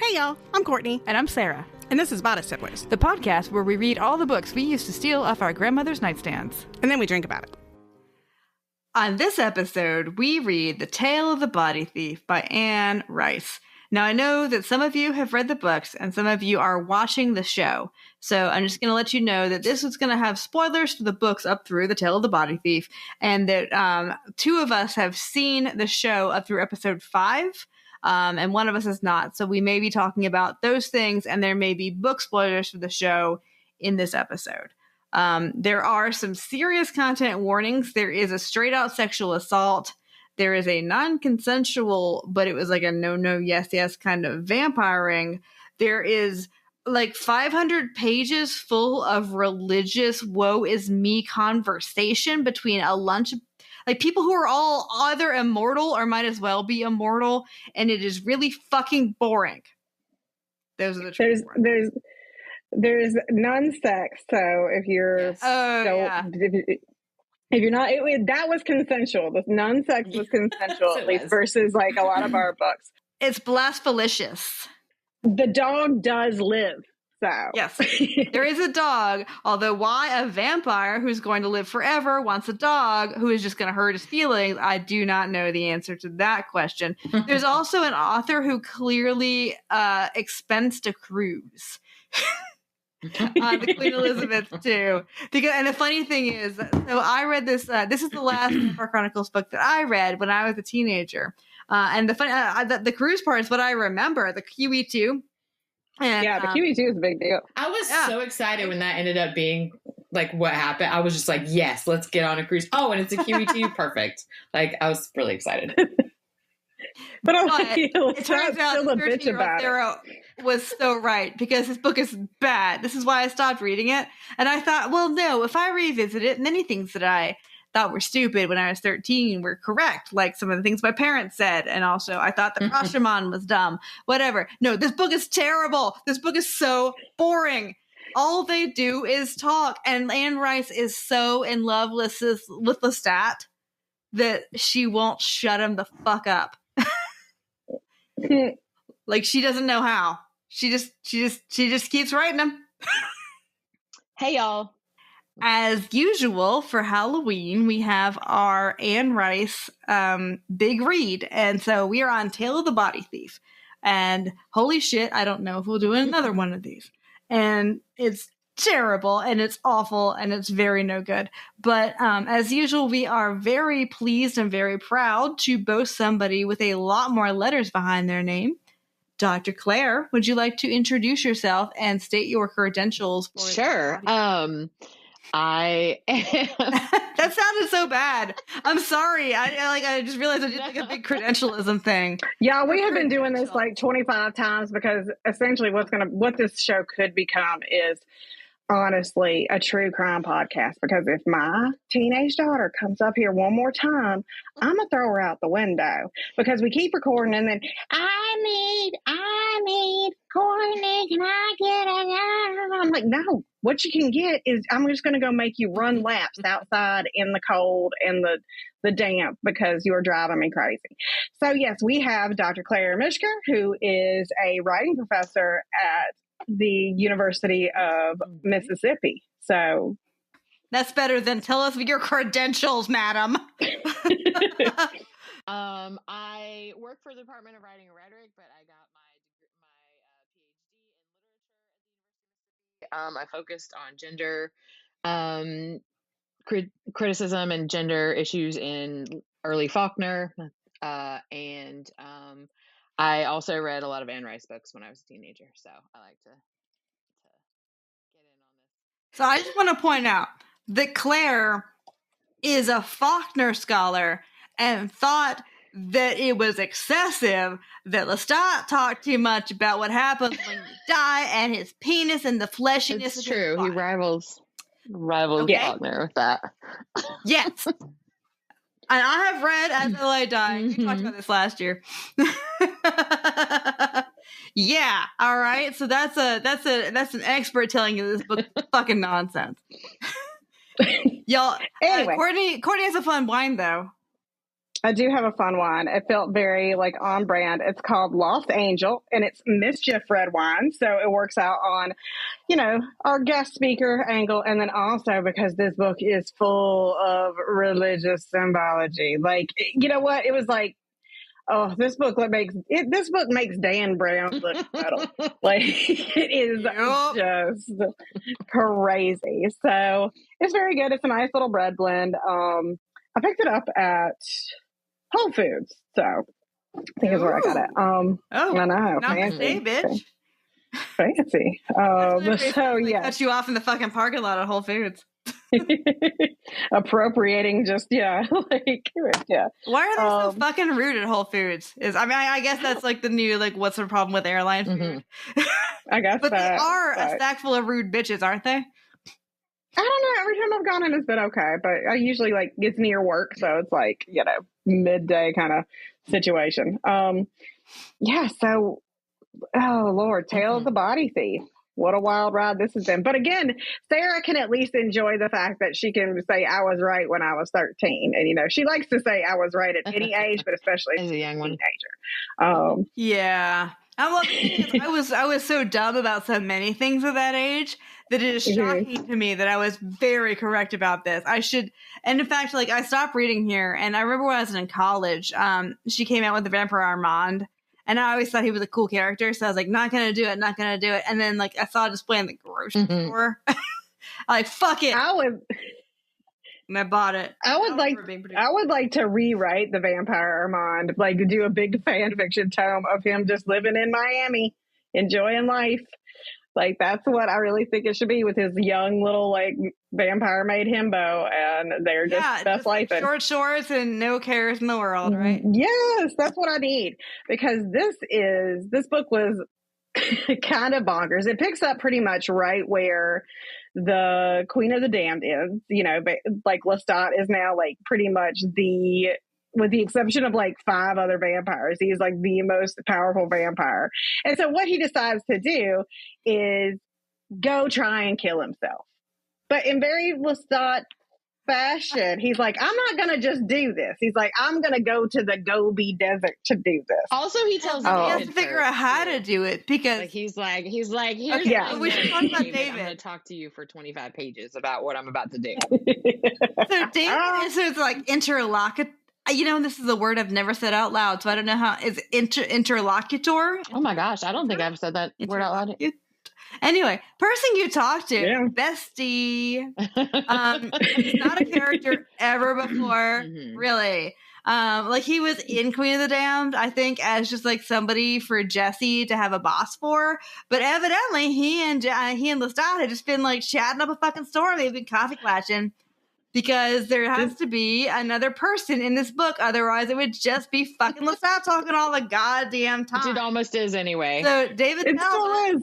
Hey y'all, I'm Courtney. And I'm Sarah. And this is Bodice Tipplers, the podcast where we read all the books we used to steal off our grandmother's nightstands. And then we drink about it. On this episode, we read The Tale of the Body Thief by Anne Rice. Now, I know that some of you have read the books and some of you are watching the show. So I'm just going to let you know that this is going to have spoilers for the books up through The Tale of the Body Thief. And that two of us have seen the show up through episode 5. And one of us is not. So we may be talking about those things, and there may be book spoilers for the show in this episode. There are some serious content warnings. There is a straight out sexual assault. There is a non-consensual, but it was like a no, yes kind of vampiring. There is like 500 pages full of religious woe is me conversation between a lunch, like people who are all either immortal or might as well be immortal, and it is really fucking boring. Those are the truth. There's non-sex, so if you're if you're not, that was consensual. The non-sex was consensual, at least versus like a lot of our books. It's blasphemous. The dog does live. So yes, there is a dog, although why a vampire who's going to live forever wants a dog who is just going to hurt his feelings, I do not know the answer to that question. There's also an author who clearly expensed a cruise on the Queen Elizabeth too. And the funny thing is, so I read this, this is the last Vampire Chronicles book that I read when I was a teenager. And the cruise part is what I remember, the QE2. And, yeah, the QE2 is a big deal. I was so excited when that ended up being like what happened. I was just like, yes, let's get on a cruise. Oh, and it's a QE2. Perfect. Like, I was really excited. but it turns out the 13-year-old Sarah was so right, because this book is bad. This is why I stopped reading it. And I thought, well, no, if I revisit it, many things that I thought were stupid when I was 13 were correct, like some of the things my parents said. And also I thought that Rashomon was dumb. Whatever. No, this book is terrible. This book is so boring. All they do is talk. And Anne Rice is so in love with Lestat that she won't shut him the fuck up. Like, she doesn't know how. She just keeps writing him. Hey, y'all. As usual, for Halloween, we have our Anne Rice big read. And so we are on Tale of the Body Thief. And holy shit, I don't know if we'll do another one of these. And it's terrible, and it's awful, and it's very no good. But as usual, we are very pleased and very proud to boast somebody with a lot more letters behind their name. Dr. Claire, would you like to introduce yourself and state your credentials? Sure. I that sounded so bad. I'm sorry. I just realized I did like a big credentialism thing. Yeah, we have been doing this like 25 times, because essentially what this show could become is honestly a true crime podcast. Because if my teenage daughter comes up here one more time, I'm gonna throw her out the window, because we keep recording and then I need Courtney, can I get it? I'm like, no, what you can get is I'm just gonna go make you run laps outside in the cold and the damp, because you are driving me crazy. So yes, we have Dr. Claire Michker, who is a writing professor at the University of Mississippi. So that's better than tell us your credentials, madam. I work for the Department of Writing and Rhetoric, but I got my PhD in literature at the University of Mississippi. I focused on gender criticism and gender issues in early Faulkner, and I also read a lot of Anne Rice books when I was a teenager, so I like to get in on this. So I just want to point out that Claire is a Faulkner scholar and thought that it was excessive that Lestat talked too much about what happens when you die and his penis and the fleshiness. It's true. He rivals okay. Faulkner with that. Yes. And I have read As I Lay Dying. We talked about this last year. Yeah. All right. So that's an expert telling you this book is fucking nonsense. Y'all. Anyway, Courtney has a fun wine though. I do have a fun one. It felt very like on brand. It's called Lost Angel, and it's mischief red wine. So it works out on, our guest speaker angle. And then also because this book is full of religious symbology. Like, you know what? It was like, oh, this book makes Dan Brown look metal. Like, it is just crazy. So it's very good. It's a nice little bread blend. I picked it up at Whole Foods, so I think is where I got it. I know, not fancy, bitch. fancy. So yeah, cut you off in the fucking parking lot at Whole Foods. Appropriating, just yeah. Why are they so fucking rude at Whole Foods? I guess that's like the new like what's the problem with airline food? I guess, but they are a stack full of rude bitches, aren't they? I don't know. Every time I've gone in, it's been okay, but I usually like it's near work, so it's like midday kind of situation. Yeah. So, oh Lord, Tale of the Body Thief. What a wild ride this has been. But again, Sarah can at least enjoy the fact that she can say, I was right when I was 13. And, she likes to say I was right at any age, but especially as a young teenager. Yeah. I was so dumb about so many things at that age that it is shocking to me that I was very correct about this. And in fact, like I stopped reading here, and I remember when I was in college, she came out with the Vampire Armand. And I always thought he was a cool character, so I was like, not gonna do it. And then like I saw a display in the grocery store. I like, fuck it. And I bought it. I would like to rewrite the Vampire Armand, like do a big fan fiction tome of him just living in Miami, enjoying life. Like that's what I really think it should be, with his young little like vampire made himbo, and they're just best life. Like short shorts and no cares in the world, right? Yes, that's what I need, because this book was kind of bonkers. It picks up pretty much right where the Queen of the Damned is. Like Lestat is now like pretty much with the exception of like 5 other vampires, he's like the most powerful vampire. And so what he decides to do is go try and kill himself. But in very Lestat fashion, he's like, I'm not going to just do this. He's like, I'm going to go to the Gobi Desert to do this. Also, he tells he has to figure out how to do it, because like, he's like, here's we should talk about David. I'm going to talk to you for 25 pages about what I'm about to do. So David is sort of like interlocutor. This is a word I've never said out loud, so I don't know how. Is interlocutor? Oh my gosh, I don't think I've said that word out loud. Anyway, person you talk to, bestie. He's not a character ever before, really. Like he was in Queen of the Damned, I think, as just like somebody for Jesse to have a boss for. But evidently, he and Lestat had just been like chatting up a fucking storm. They've been coffee clatching. Because there has to be another person in this book. Otherwise, it would just be fucking Lestat talking all the goddamn time. Which it almost is anyway. So David tells us.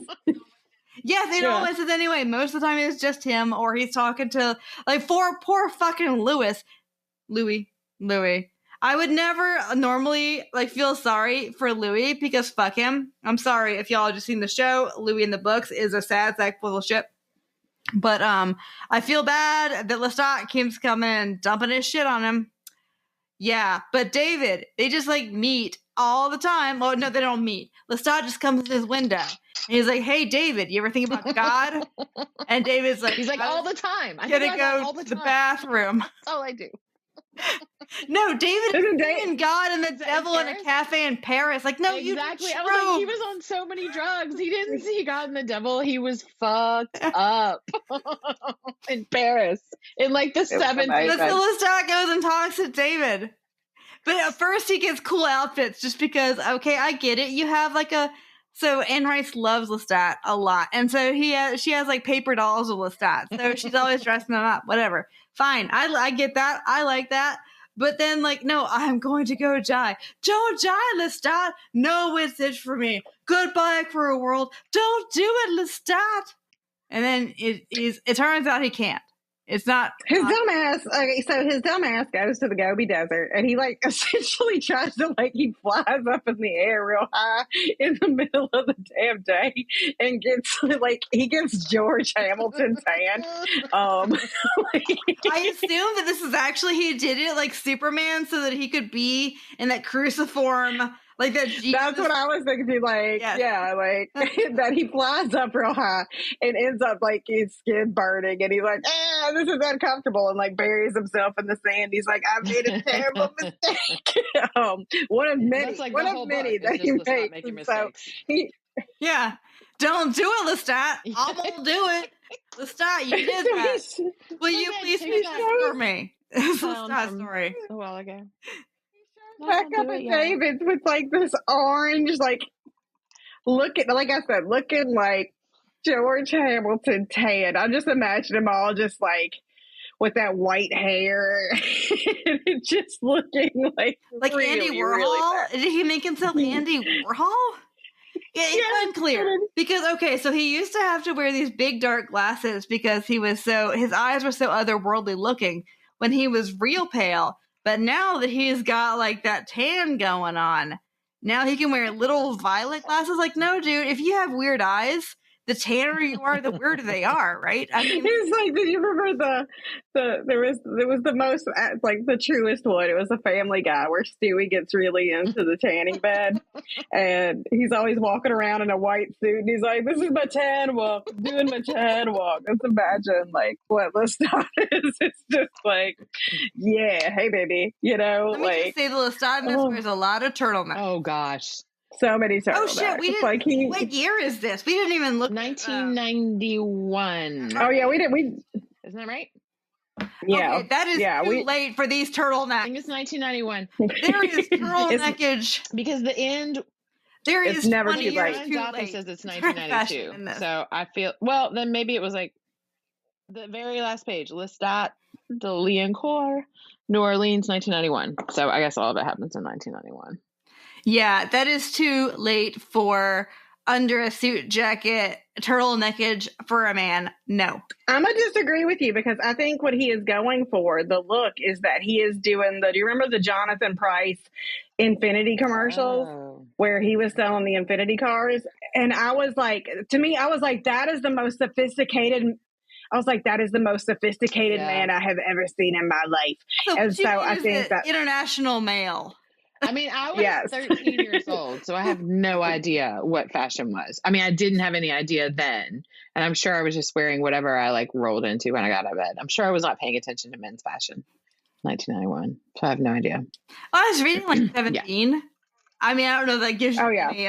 Yes, it always is anyway. Most of the time it's just him, or he's talking to like poor fucking Louis. I would never normally like feel sorry for Louis because fuck him. I'm sorry if y'all have just seen the show. Louis in the books is a sad sack full of shit. But I feel bad that Lestat keeps coming and dumping his shit on him. Yeah, but David, they just like meet all the time. Well, no, they don't meet. Lestat just comes to his window. And he's like, hey, David, you ever think about God? And David's like, he's like, all the time. I gotta go to the bathroom. That's all I do. No, David is seeing God and the devil in a cafe in Paris. Like, no, exactly. I was like, he was on so many drugs. He didn't see God and the devil. He was fucked up in Paris in like the 70s. But Lestat goes and talks to David. But at first he gets cool outfits just because, okay, I get it. You have like so Anne Rice loves Lestat a lot. And so she has like paper dolls of Lestat. So she's always dressing them up, whatever. Fine. I get that. I like that. But then like, no, I'm going to go die. Don't die, Lestat. No, it's it for me. Goodbye, cruel world. Don't do it, Lestat. And then it turns out he can't. It's not his dumbass. Okay, so his dumbass goes to the Gobi Desert, and he like essentially tries to he flies up in the air real high in the middle of the damn day, and gets he gets George Hamilton tan. I assume that this is actually he did it like Superman so that he could be in that cruciform. Like that. That's what I was thinking. Yes. That he flies up real high and ends up his skin burning, and he's like, this is uncomfortable, and buries himself in the sand. He's like, I made a terrible mistake. One of many, that he makes. So don't do it, Lestat. I won't do it. Lestat, you did that. Will you please finish that for me? It's Lestat's story. A while ago. Back up at David's with this orange, looking like George Hamilton tan. I just imagine them all just with that white hair, and just looking like really, Andy Warhol. Really did he make himself Andy Warhol? Yeah, it's unclear because so he used to have to wear these big dark glasses because his eyes were so otherworldly looking when he was real pale. But now that he's got that tan going on, now he can wear little violet glasses. No, dude, if you have weird eyes, the tanner you are, the weirder they are, right? I mean, it's did you remember there was the most the truest one? It was a Family Guy where Stewie gets really into the tanning bed, and he's always walking around in a white suit, and he's like, "This is my tan walk, I'm doing my tan walk." Let's imagine what Lestat is. It's just yeah, hey baby, Let me just say the Lestat in this wears a lot of turtleneck. Oh gosh. So many turtlenecks. Oh shit! We didn't. What year is this? We didn't even look. 1991. Oh yeah, we did. Isn't that right? Yeah, okay, that is too late for these turtlenecks. I think it's 1991. There is turtleneckage because the end. There is never too late. Author says it's 1992. So I feel then maybe it was the very last page. Lestat de Liancourt, New Orleans, 1991. So I guess all of it happens in 1991. Yeah, that is too late for under a suit jacket, turtleneckage for a man. No. I'm going to disagree with you because I think what he is going for, the look, is that he is doing do you remember the Jonathan Price Infinity commercials where he was selling the Infinity cars? And I was that is the most sophisticated. I was like, that is the most sophisticated man I have ever seen in my life. So I think that international male. I mean, I was 13 years old, so I have no idea what fashion was. I mean, I didn't have any idea then. And I'm sure I was just wearing whatever I rolled into when I got out of bed. I'm sure I was not paying attention to men's fashion. 1991. So I have no idea. I was reading 17. Yeah. I mean, I don't know if that gives you any,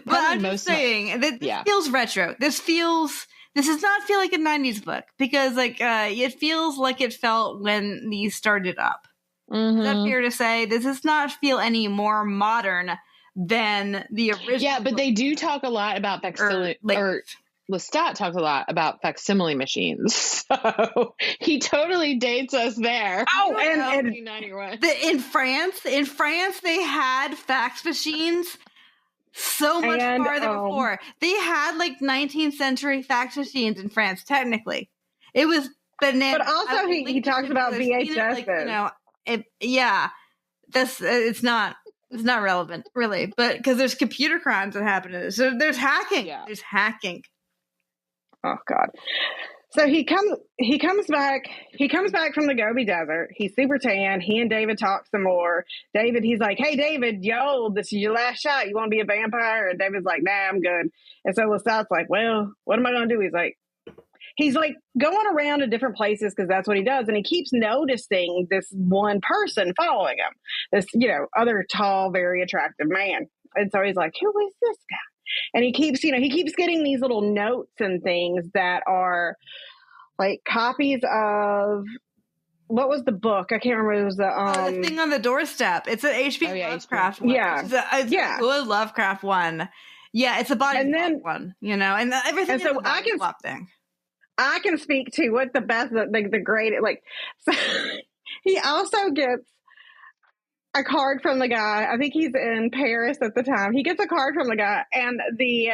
but I'm just saying that this feels retro. This does not feel like a 90s book because it feels like it felt when these started up. Mm-hmm. Is that fair to say? This does not feel any more modern than the original. Yeah, but they do talk a lot about facsimile, or Lestat talks a lot about facsimile machines. So he totally dates us there. Oh, and 1991. In France, they had fax machines so much farther before. They had 19th century fax machines in France. Technically, it was bananas. But also, he talks about VHS. It's not relevant really, but because there's computer crimes that happen in this, so there's hacking. Yeah. There's hacking. Oh God! So he comes back from the Gobi Desert. He's super tan. He and David talk some more. David, he's like, "Hey, David, this is your last shot. You want to be a vampire?" And David's like, "Nah, I'm good." And so Lestat's like, "Well, what am I going to do?" He's going around to different places because that's what he does. And he keeps noticing this one person following him, this, other tall, very attractive man. And so he's like, who is this guy? And he keeps getting these little notes and things that are copies of, what was the book? I can't remember. It was the Thing on the Doorstep. It's an H.P. Lovecraft one. Yeah. It's a good Lovecraft one. Yeah, it's a body one, and everything is a body swap thing. I can speak to what the best, the great, so he also gets a card from the guy. I think he's in Paris at the time. He gets a card from the guy, and the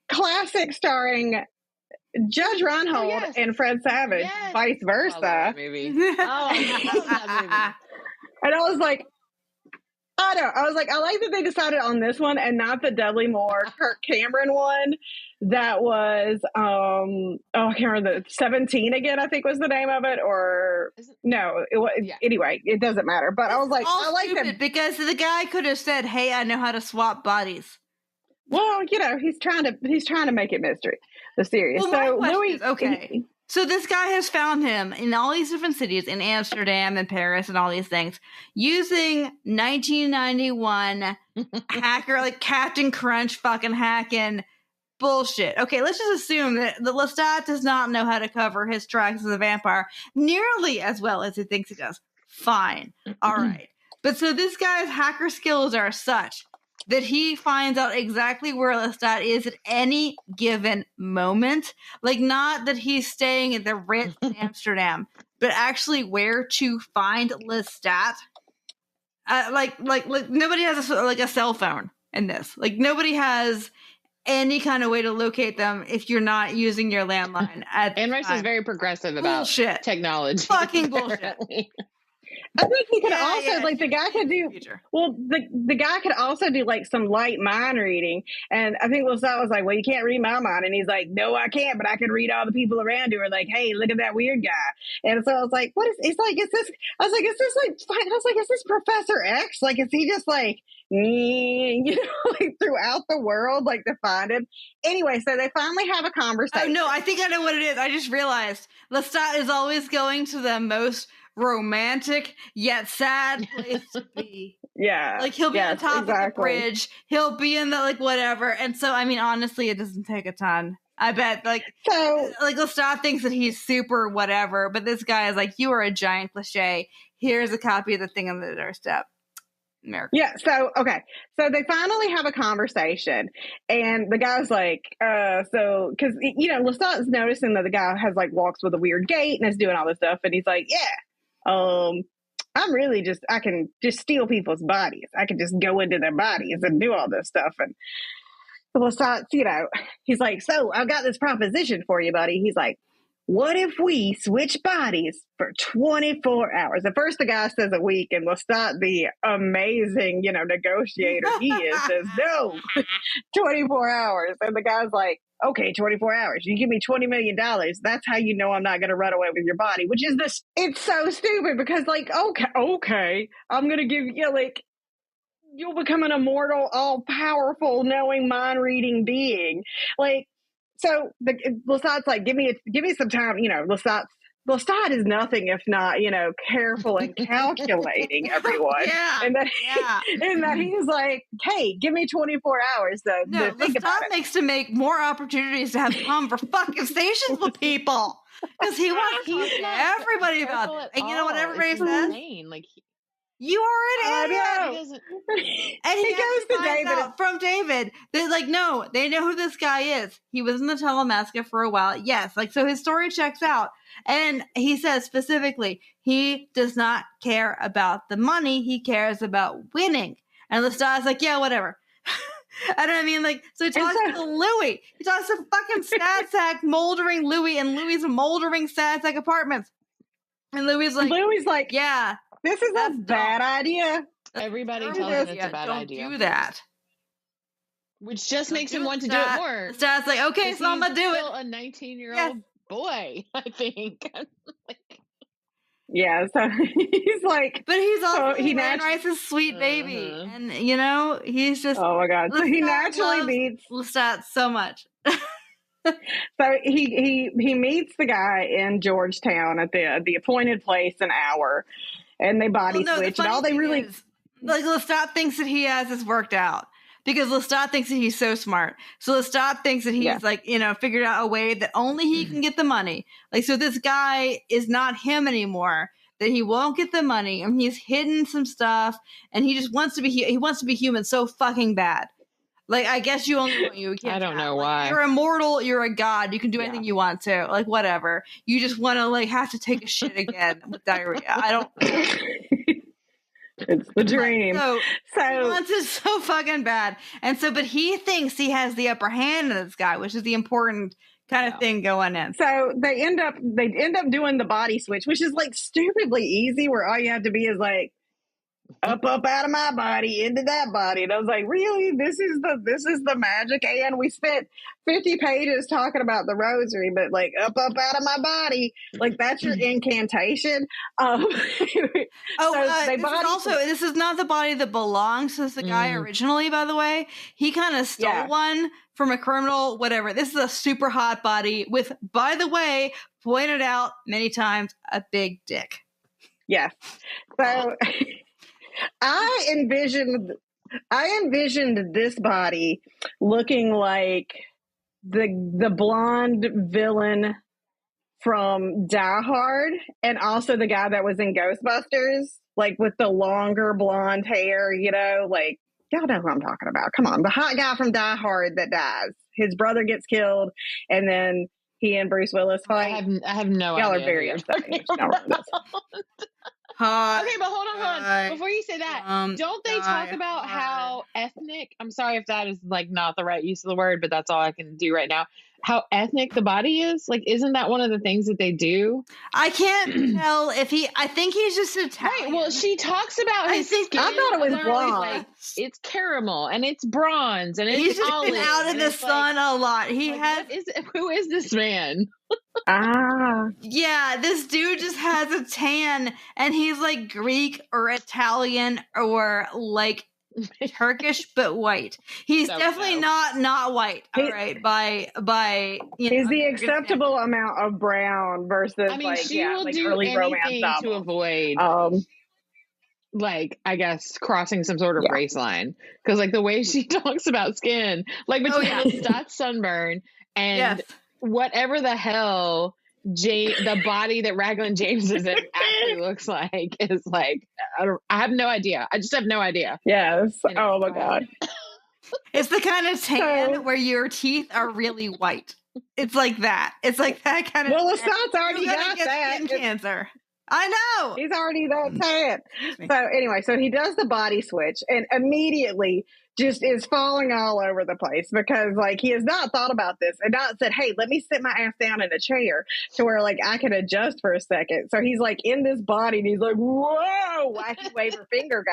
classic starring Judge Reinhold yes. and Fred Savage, Yes. vice Oh, I love versa. that movie. Oh, I love that And I was like, I like that they decided on this one and not the Dudley Moore, Kirk Cameron one. That was, I can't remember, 17 again, I think was the name of it. Or no, it was, anyway, it doesn't matter. But I was like, all I like stupid that. because the guy could have said, "Hey, I know how to swap bodies." Well, he's trying to make it mystery, the series. Well, so my question Louis, is, okay. So this guy has found him in all these different cities, in Amsterdam and Paris and all these things, using 1991 hacker, like Captain Crunch fucking hacking bullshit. Okay, let's just assume that the Lestat does not know how to cover his tracks as a vampire nearly as well as he thinks he does. Fine. All right. But so this guy's hacker skills are such that he finds out exactly where Lestat is at any given moment. Like, not that he's staying at the Ritz in Amsterdam, but actually where to find Lestat. Like nobody has a cell phone in this. Like, nobody has any kind of way to locate them if you're not using your landline. Anne Rice is very progressive about technology. Fucking bullshit. I think he could the guy could do the guy could also do like some light mind reading, and I think Lestat was like, "Well, you can't read my mind," and he's like, "No, I can't, but I can read all the people around you." Are like, "Hey, look at that weird guy," and so I was like, "What is?" It's like, "Is this?" I was like, "Is this like?" I was like, "Is this Professor X? Like, is he just like?" Like throughout the world, like to find him. Anyway, so they finally have a conversation. Oh no, I think I know what it is. I just realized Lestat is always going to the most romantic yet sad place to be. Yeah. Like he'll be on top of the bridge. He'll be in the like whatever. And so I mean, honestly, it doesn't take a ton. I bet like Lestat thinks that he's super whatever, but this guy is like, "You are a giant cliche. Here's a copy of the thing on the doorstep." America. Yeah. So, okay. So they finally have a conversation and the guy's like, cause Lestat's noticing that the guy has like walks with a weird gait and is doing all this stuff. And he's like, I'm really I can just steal people's bodies. I can just go into their bodies and do all this stuff. And Lestat's, he's like, "So I've got this proposition for you, buddy." He's like, "What if we switch bodies for 24 hours? At first, the guy says a week, and Lestat, the amazing, negotiator he is, says, "No, 24 hours." And the guy's like, "Okay, 24 hours. You give me $20 million. That's how you know I'm not going to run away with your body," which is it's so stupid because, like, okay, I'm going to give you, like, you'll become an immortal, all-powerful, knowing, mind-reading being. Like, so Lestat's like, give me some time. Lestat is nothing if not, careful and calculating everyone. Yeah. And that he's like, "Hey, give me 24 hours to think about it." Lestat makes to make more opportunities to have conversations with people because he wants to talk to everybody about it. And you know what everybody says? You are an idiot. And he goes to David from David. They're like, no, they know who this guy is. He was in the Telemasca for a while. Yes. Like, so his story checks out. And he says specifically, he does not care about the money. He cares about winning. And Lestat's like, yeah, whatever. I don't mean, like, so he talks to Louis. He talks to fucking Sad Sack moldering Louis and Louis' moldering Sad Sack apartments. And Louis like, yeah. This is a bad idea. Everybody tells him it's a bad idea. Don't do that. Which just makes him want to do it more. Stat's like, okay, so I'm going to do it. He's still a 19-year-old boy, I think. Yeah, so he's like... But he's also Anne Rice's sweet baby. And, he's just... Oh, my God. So he naturally meets... Lestat so much. So he meets the guy in Georgetown at the appointed place, an hour. And they switch. And all they really is, like, Lestat thinks that he has this worked out because Lestat thinks that he's so smart. So Lestat thinks that he's figured out a way that only he can get the money. Like, so this guy is not him anymore. That he won't get the money, and he's hidden some stuff, and he just wants to be. He wants to be human so fucking bad. Like, I guess you only want you. I don't know why. You're immortal. You're a god. You can do anything you want to. Like, whatever. You just want to, like, have to take a shit again with diarrhea. I don't. It's the dream. So he wants it so fucking bad. And so, but he thinks he has the upper hand of this guy, which is the important kind of thing going in. So they end up doing the body switch, which is like stupidly easy, where all you have to be is like up out of my body into that body. And I was like, really? This is the magic? And we spent 50 pages talking about the rosary, but like up out of my body, like that's your incantation. This is not the body that belongs to the guy originally, by the way. He kind of stole one from a criminal, whatever. This is a super hot body with, by the way, pointed out many times, a big dick. Yes. So I envisioned this body looking like the blonde villain from Die Hard, and also the guy that was in Ghostbusters, like with the longer blonde hair, you know, like y'all know who I'm talking about. Come on, the hot guy from Die Hard that dies. His brother gets killed, and then he and Bruce Willis fight. I have no idea. Y'all are very upsetting. Okay, but hold on. Before you say that, don't they talk about how ethnic, I'm sorry if that is like not the right use of the word, but that's all I can do right now. How ethnic the body is? Like, isn't that one of the things that they do? I can't tell if I think he's just Italian. Right, well, she talks about his skin. I thought it was blonde. Like, it's caramel and it's bronze and he's it's just olive. Been out in the sun a lot. Who is this man? Yeah, this dude just has a tan, and he's like Greek or Italian or like Turkish, but white. He's definitely not white. All right, by he's the acceptable amount of brown versus she will do early anything romance to avoid like, I guess, crossing some sort of race line, because like the way she talks about skin, like between Lestat's sunburn and whatever the hell the body that Raglan James is in actually looks like is like, I have no idea. I just have no idea. Yes. Anyway, oh my God. It's the kind of tan where your teeth are really white. It's like that. It's like that kind of. Well, Lestat's already got that. Skin cancer. I know. He's already that tan. So anyway, so he does the body switch and immediately just is falling all over the place, because like he has not thought about this and not said, hey, let me sit my ass down in a chair to where like I can adjust for a second. So he's like in this body and he's like, whoa, wacky waver finger guy.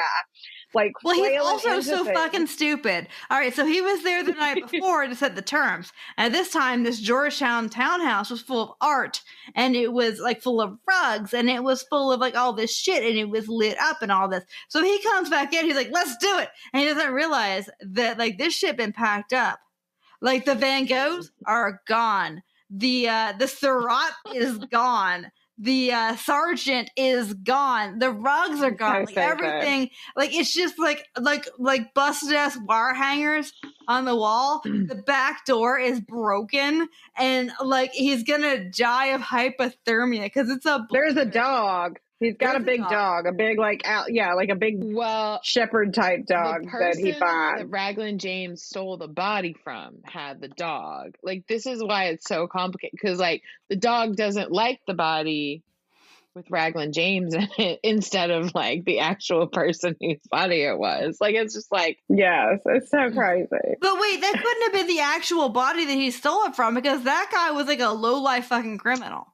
Like, well, he's also so fucking stupid. All right, so he was there the night before to set the terms. And this time, this Georgetown townhouse was full of art, and it was like full of rugs, and it was full of like all this shit, and it was lit up and all this. So he comes back in, he's like, let's do it. And he doesn't realize that like this shit been packed up. Like the Van Goghs are gone. The Seurat is gone. The sergeant is gone. The rugs are gone. Like everything, like it's just like busted ass wire hangers on the wall. The back door is broken, and like he's gonna die of hypothermia because it's there's a dog. He's got a big dog, a big like a big shepherd type dog that he finds. That Raglan James stole the body from had the dog. Like, this is why it's so complicated, because like the dog doesn't like the body with Raglan James in it instead of like the actual person whose body it was. Like, it's just like, yes, it's so crazy. But wait, that couldn't have been the actual body that he stole it from, because that guy was like a low life fucking criminal.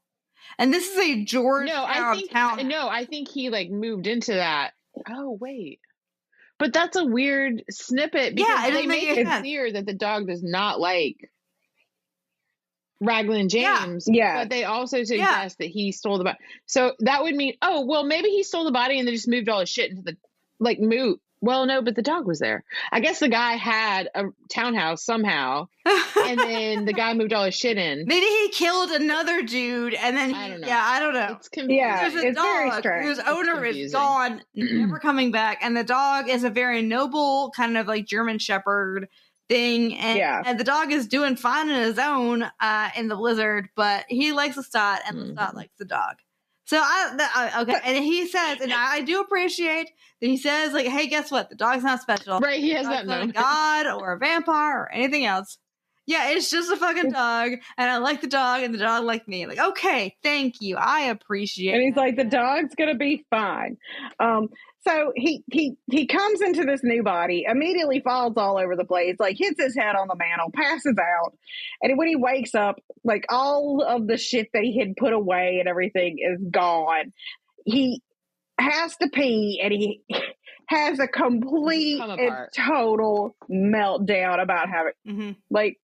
And this is a Georgetown town. No, I think he like moved into that. Oh, wait. But that's a weird snippet, because they make it clear that the dog does not like Raglan James. Yeah. But they also suggest that he stole the body. So that would mean, oh, well, maybe he stole the body and then just moved all his shit into the like moot. Well, no, but the dog was there. I guess the guy had a townhouse somehow, and then the guy moved all his shit in. Maybe he killed another dude, and then I don't know. Yeah, I don't know. It's confusing. Yeah, there's a dog whose owner is gone, never coming back, and the dog is a very noble kind of like German Shepherd thing, and the dog is doing fine on his own in the blizzard, but he likes Lestat, and Lestat likes the dog. So okay, and he says, and I do appreciate that he says, like, hey, guess what? The dog's not special. Right, he has that not moment. a god or a vampire or anything else. Yeah, it's just a fucking dog, and I like the dog, and the dog liked me. Like, okay, thank you, I appreciate it. And he's like, the dog's gonna be fine. So he comes into this new body, immediately falls all over the place, like hits his head on the mantle, passes out. And when he wakes up, like all of the shit that he had put away and everything is gone. He has to pee and he has a complete and total meltdown about having like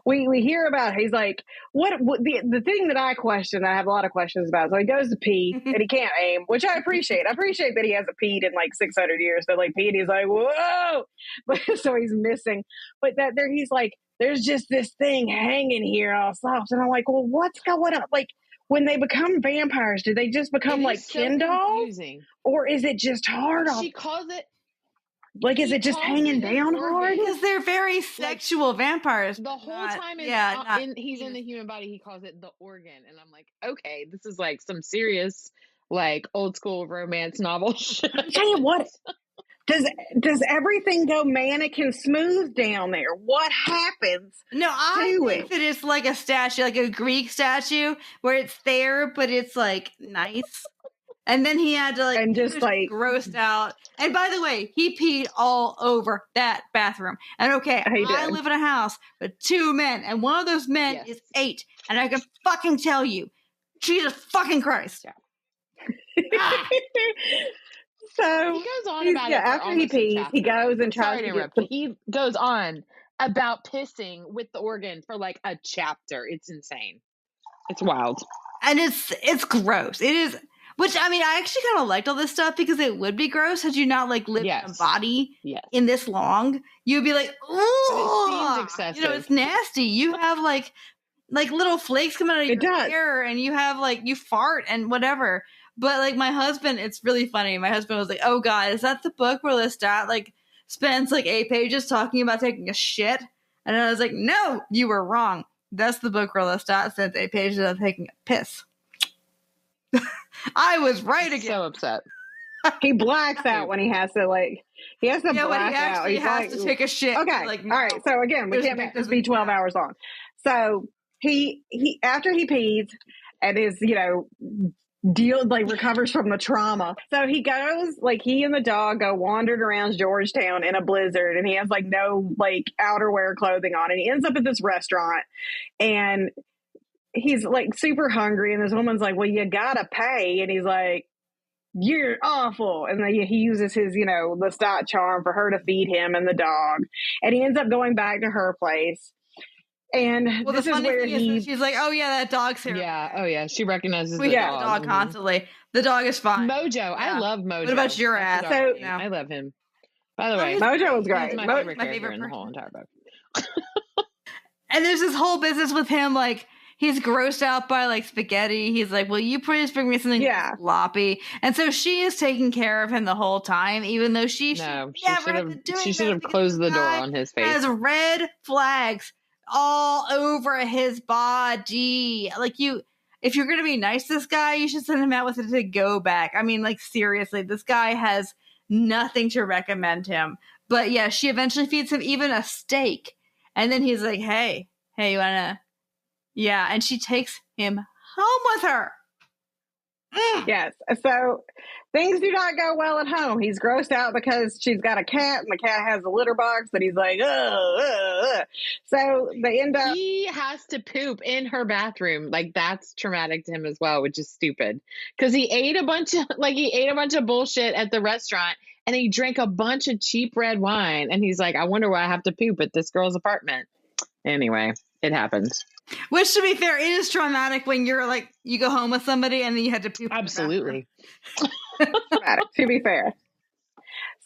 we hear about he's like what the thing that I question, I have a lot of questions about. So he goes to pee and he can't aim, which I appreciate that he hasn't peed in like 600 years. So like peed, he's like whoa, but so he's missing, but that there he's like there's just this thing hanging here all soft, and I'm like, well, what's going on? Like when they become vampires, do they just become like Ken dolls, or is it just hard? She calls it. Like, is it just hanging down hard? Because they're very sexual vampires. The whole time he's in the human body, he calls it the organ. And I'm like, okay, this is like some serious, like old school romance novel shit. I'll tell you what, does everything go mannequin smooth down there? What happens? No, I think that it's like a statue, like a Greek statue, where it's there, but it's like nice. And then he had to like, and just like grossed out. And by the way, he peed all over that bathroom. And okay, I live in a house with 2 men, and one of those men is 8. And I can fucking tell you, Jesus fucking Christ. Yeah. So he goes on about it after he pees, he goes and tries to interrupt. He goes on about pissing with the organ for like a chapter. It's insane. It's wild. And it's gross. It is. Which, I mean, I actually kind of liked all this stuff because it would be gross had you not, like, lived in a body in this long. You'd be like, ooh. It seems excessive. You know, it's nasty. You have, like little flakes come out of your hair, and you have, like, you fart and whatever. But, like, my husband, it's really funny. My husband was like, oh, God, is that the book where Lestat, like, spends, like, 8 pages talking about taking a shit? And I was like, no, you were wrong. That's the book where Lestat spends 8 pages on taking a piss. I was right again. So upset. He blacks out when he has to black out. He has to take a shit. Okay, like, all right. So again, we can't make this be 12 hours long. So he after he pees and is recovers from the trauma. So he goes, like, he and the dog go wandering around Georgetown in a blizzard, and he has like no like outerwear clothing on, and he ends up at this restaurant, and he's like super hungry, and this woman's like, well, you gotta pay, and he's like, you're awful, and then he uses his Lestat charm for her to feed him and the dog, and he ends up going back to her place. And this is where she's like, oh yeah, that dog's here. Yeah, oh yeah, she recognizes the dog constantly. The dog is fine. Mojo, yeah. I love Mojo. What about your ass? So, I love him. By the way, Mojo was great. He's my favorite character in the whole entire book. And there's this whole business with him, like, he's grossed out by, like, spaghetti. He's like, well, you please bring me something sloppy. And so she is taking care of him the whole time, even though she should have closed the door on his face. Has red flags all over his body. Like, if you're going to be nice to this guy, you should send him out with it to go back. I mean, like, seriously, this guy has nothing to recommend him. But yeah, she eventually feeds him even a steak. And then he's like, hey, you wanna? Yeah, and she takes him home with her. Yes. So things do not go well at home. He's grossed out because she's got a cat, and the cat has a litter box, and he's like, ugh. So they end up. He has to poop in her bathroom. Like, that's traumatic to him as well, which is stupid. Because he ate a bunch of bullshit at the restaurant, and he drank a bunch of cheap red wine. And he's like, I wonder why I have to poop at this girl's apartment. Anyway, it happens. Which, to be fair, it is traumatic when you're like, you go home with somebody and then you had to poop. Absolutely. Traumatic, to be fair.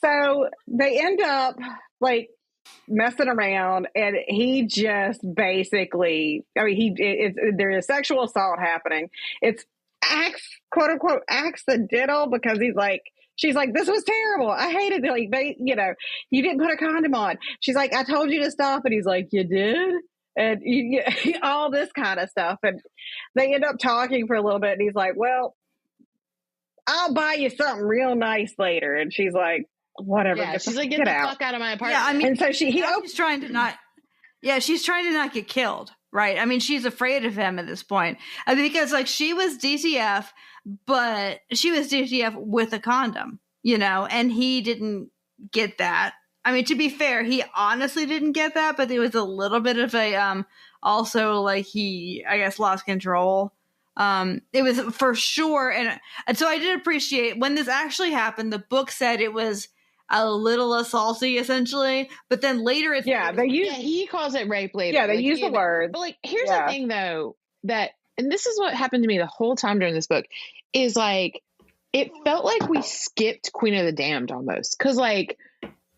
So they end up like messing around, and he just basically, I mean, there is sexual assault happening. It's quote unquote accidental, because she's like, this was terrible. I hated it. Like, you didn't put a condom on. She's like, I told you to stop. And he's like, you did? And all this kind of stuff. And they end up talking for a little bit. And he's like, well, I'll buy you something real nice later. And she's like, whatever. Yeah, she's like, get the fuck out of my apartment. Yeah, I mean, and so she's trying to not get killed. Right. I mean, she's afraid of him at this point, because like she was DTF, but she was DTF with a condom. and he didn't get that. I mean, to be fair, he honestly didn't get that, but there was a little bit of a, also like he, I guess, lost control. It was for sure. And so I did appreciate when this actually happened, the book said it was a little assaulty essentially, but then later it's, he calls it rape later. Yeah. They use the word. But like, here's the thing though, and this is what happened to me the whole time during this book is like, it felt like we skipped Queen of the Damned almost. Cause like,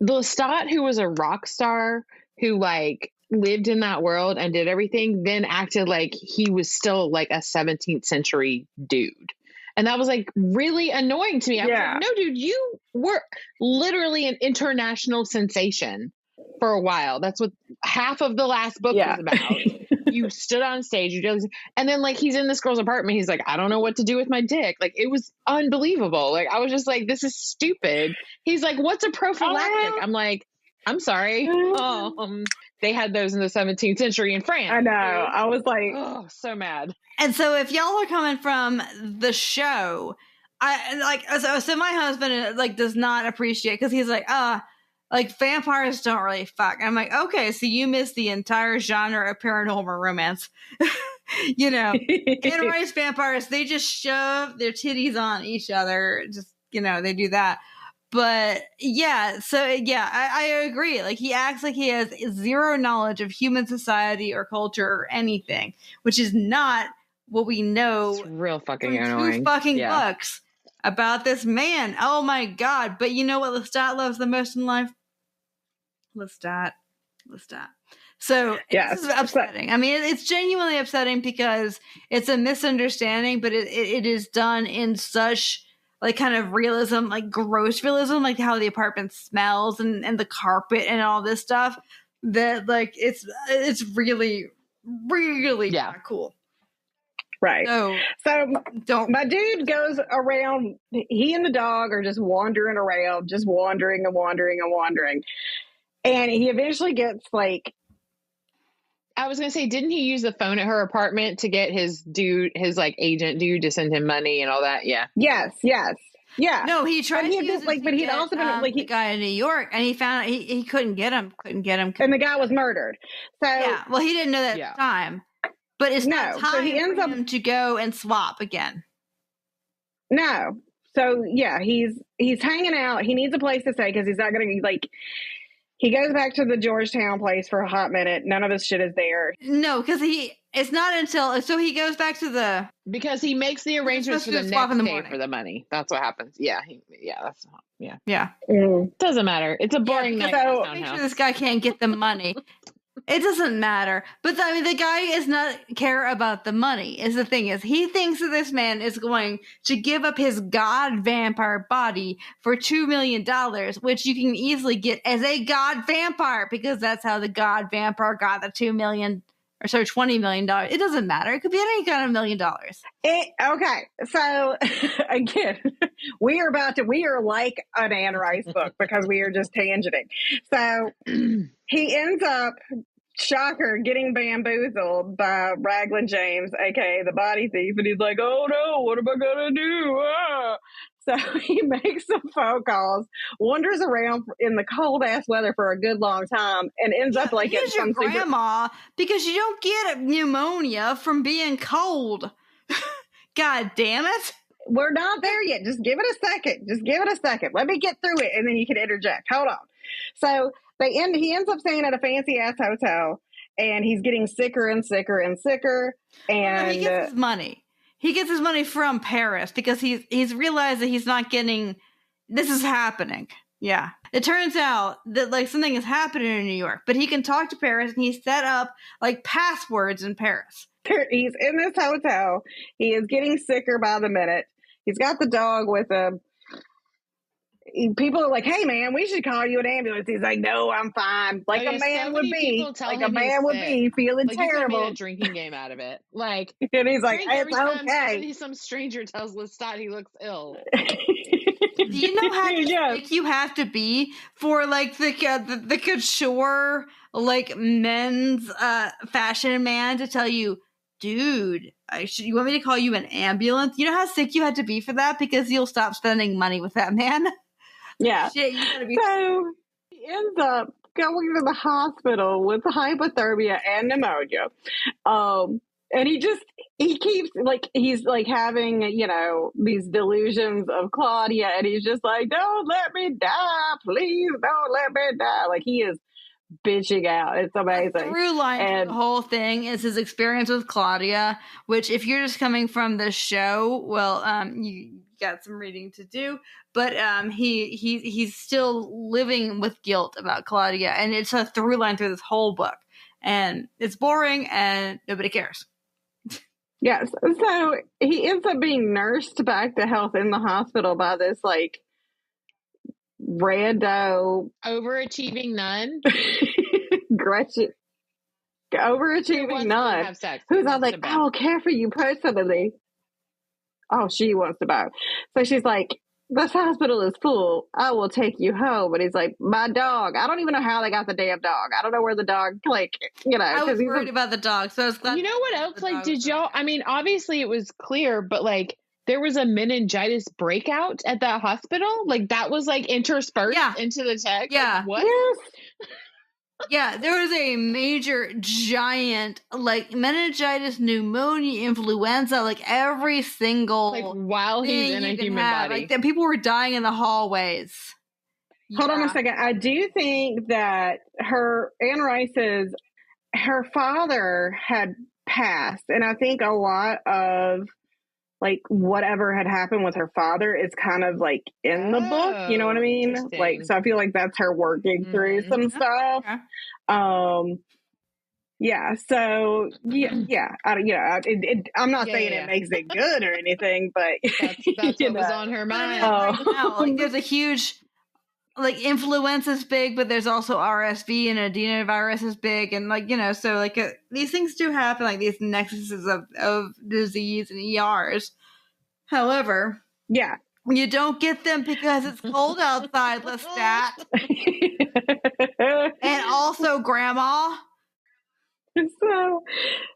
Lestat, who was a rock star who like lived in that world and did everything, then acted like he was still like a 17th century dude. And that was like really annoying to me. I was like, no, dude, you were literally an international sensation for a while. That's what half of the last book was about. You stood on stage, and then like he's in this girl's apartment. He's like, I don't know what to do with my dick. Like it was unbelievable. Like I was just like, this is stupid. He's like, what's a prophylactic? I'm like, I'm sorry. They had those in the 17th century in France. I know. I was like, oh, so mad. And so if y'all are coming from the show, I like, so my husband like does not appreciate, because he's like, like vampires don't really fuck. I'm like, okay, so you missed the entire genre of paranormal romance. Anne Rice vampires, they just shove their titties on each other. Just, they do that. But yeah, so yeah, I agree. Like he acts like he has zero knowledge of human society or culture or anything, which is not what we know. It's real fucking from annoying. 2 fucking books about this man. Oh my God. But you know what Lestat loves the most in life? Lestat. So this is upsetting. I mean, it's genuinely upsetting because it's a misunderstanding, but it is done in such like kind of realism, like gross realism, like how the apartment smells and the carpet and all this stuff, that like it's really, really not cool. Right. So don't. My dude goes around. He and the dog are just wandering around, just wandering and wandering and wandering. And he eventually gets like, I was going to say, didn't he use the phone at her apartment to get his like agent dude to send him money and all that? Yeah. Yes. Yeah. No, he tried to use it but he'd also been like the guy in New York, and he found out he couldn't get him. And the guy was murdered. So yeah, well, he didn't know that at the time. But it's not time so he ends for him to go and swap again. No. So yeah, he's hanging out. He needs a place to stay because he's not going to like. He goes back to the Georgetown place for a hot minute. None of his shit is there. No, because it's not until, so he goes back to because he makes the arrangements for the next day for the money. That's what happens. Yeah. Yeah. Doesn't matter. It's a boring night. So make sure this guy can't get the money. It doesn't matter. But I mean, the guy does not care about the money, is the thing is. He thinks that this man is going to give up his god vampire body for $2 million, which you can easily get as a god vampire, because that's how the god vampire got the $20 million. It doesn't matter. It could be any kind of $1 million. Okay. So again, we are like an Anne Rice book because we are just tangenting. So he ends up, shocker, getting bamboozled by Raglan James, aka the body thief, and he's like, oh no, what am I gonna do? So he makes some phone calls, wanders around in the cold ass weather for a good long time, and ends up like at some grandma because you don't get pneumonia from being cold. God damn it. We're not there yet. Just give it a second. Let me get through it, and then you can interject. Hold on. So he ends up staying at a fancy ass hotel, and he's getting sicker and sicker and sicker. And he gets his money. He gets his money from Paris because he's realized that he's not getting. This is happening. Yeah, it turns out that like something is happening in New York, but he can talk to Paris, and he's set up like passwords in Paris. He's in this hotel. He is getting sicker by the minute. He's got the dog with him. People are like, hey, man, we should call you an ambulance. He's like, no, I'm fine. Like a man would be. Like a man would be feeling terrible. You made a drinking game out of it. Like, and he's like, it's okay. Some stranger tells Lestat he looks ill. Do you know how sick you have to be for like the couture, like men's fashion man to tell you, dude, you want me to call you an ambulance? You know how sick you had to be for that? Because you'll stop spending money with that man. Yeah. Shit, you gotta be. So he ends up going to the hospital with hypothermia and pneumonia. And he keeps like, he's like having, these delusions of Claudia, and he's just like, don't let me die, please don't let me die. Like, he is bitching out. It's amazing. The through line to the whole thing is his experience with Claudia, which if you're just coming from the show, well, you got some reading to do, but he's still living with guilt about Claudia, and it's a through line through this whole book, and it's boring and nobody cares. Yes. So he ends up being nursed back to health in the hospital by this like rando overachieving nun. Gretchen, overachieving nun, have sex. who's all like, I will care for you personally. Oh, she wants to bow. So she's like, this hospital is full. I will take you home. And he's like, my dog. I don't even know how they got the damn dog. I don't know where the dog, I was worried about the dog. So I was glad. You know what else? Like, did y'all, I mean, obviously it was clear, but like, there was a meningitis breakout at that hospital. Like, that was like interspersed into the text. Yeah. Like, what? Yes. Yeah, there was a major, giant, like, meningitis, pneumonia, influenza, like, every single like, while he's in a human body. Like, people were dying in the hallways. Hold on a second. I do think that Anne Rice's, her father had passed. And I think a lot of, like, whatever had happened with her father is kind of, like, in the book. You know what I mean? Like, so I feel like that's her working through some stuff. Okay. Yeah. So, yeah. I'm not saying it makes it good or anything, but that's what was on her mind. Like, there's a huge, like, influenza's big, but there's also RSV and adenovirus is big. And, like, so, like, these things do happen, like, these nexuses of disease and ERs. However, yeah, you don't get them because it's cold outside, Lestat. And also, Grandma. So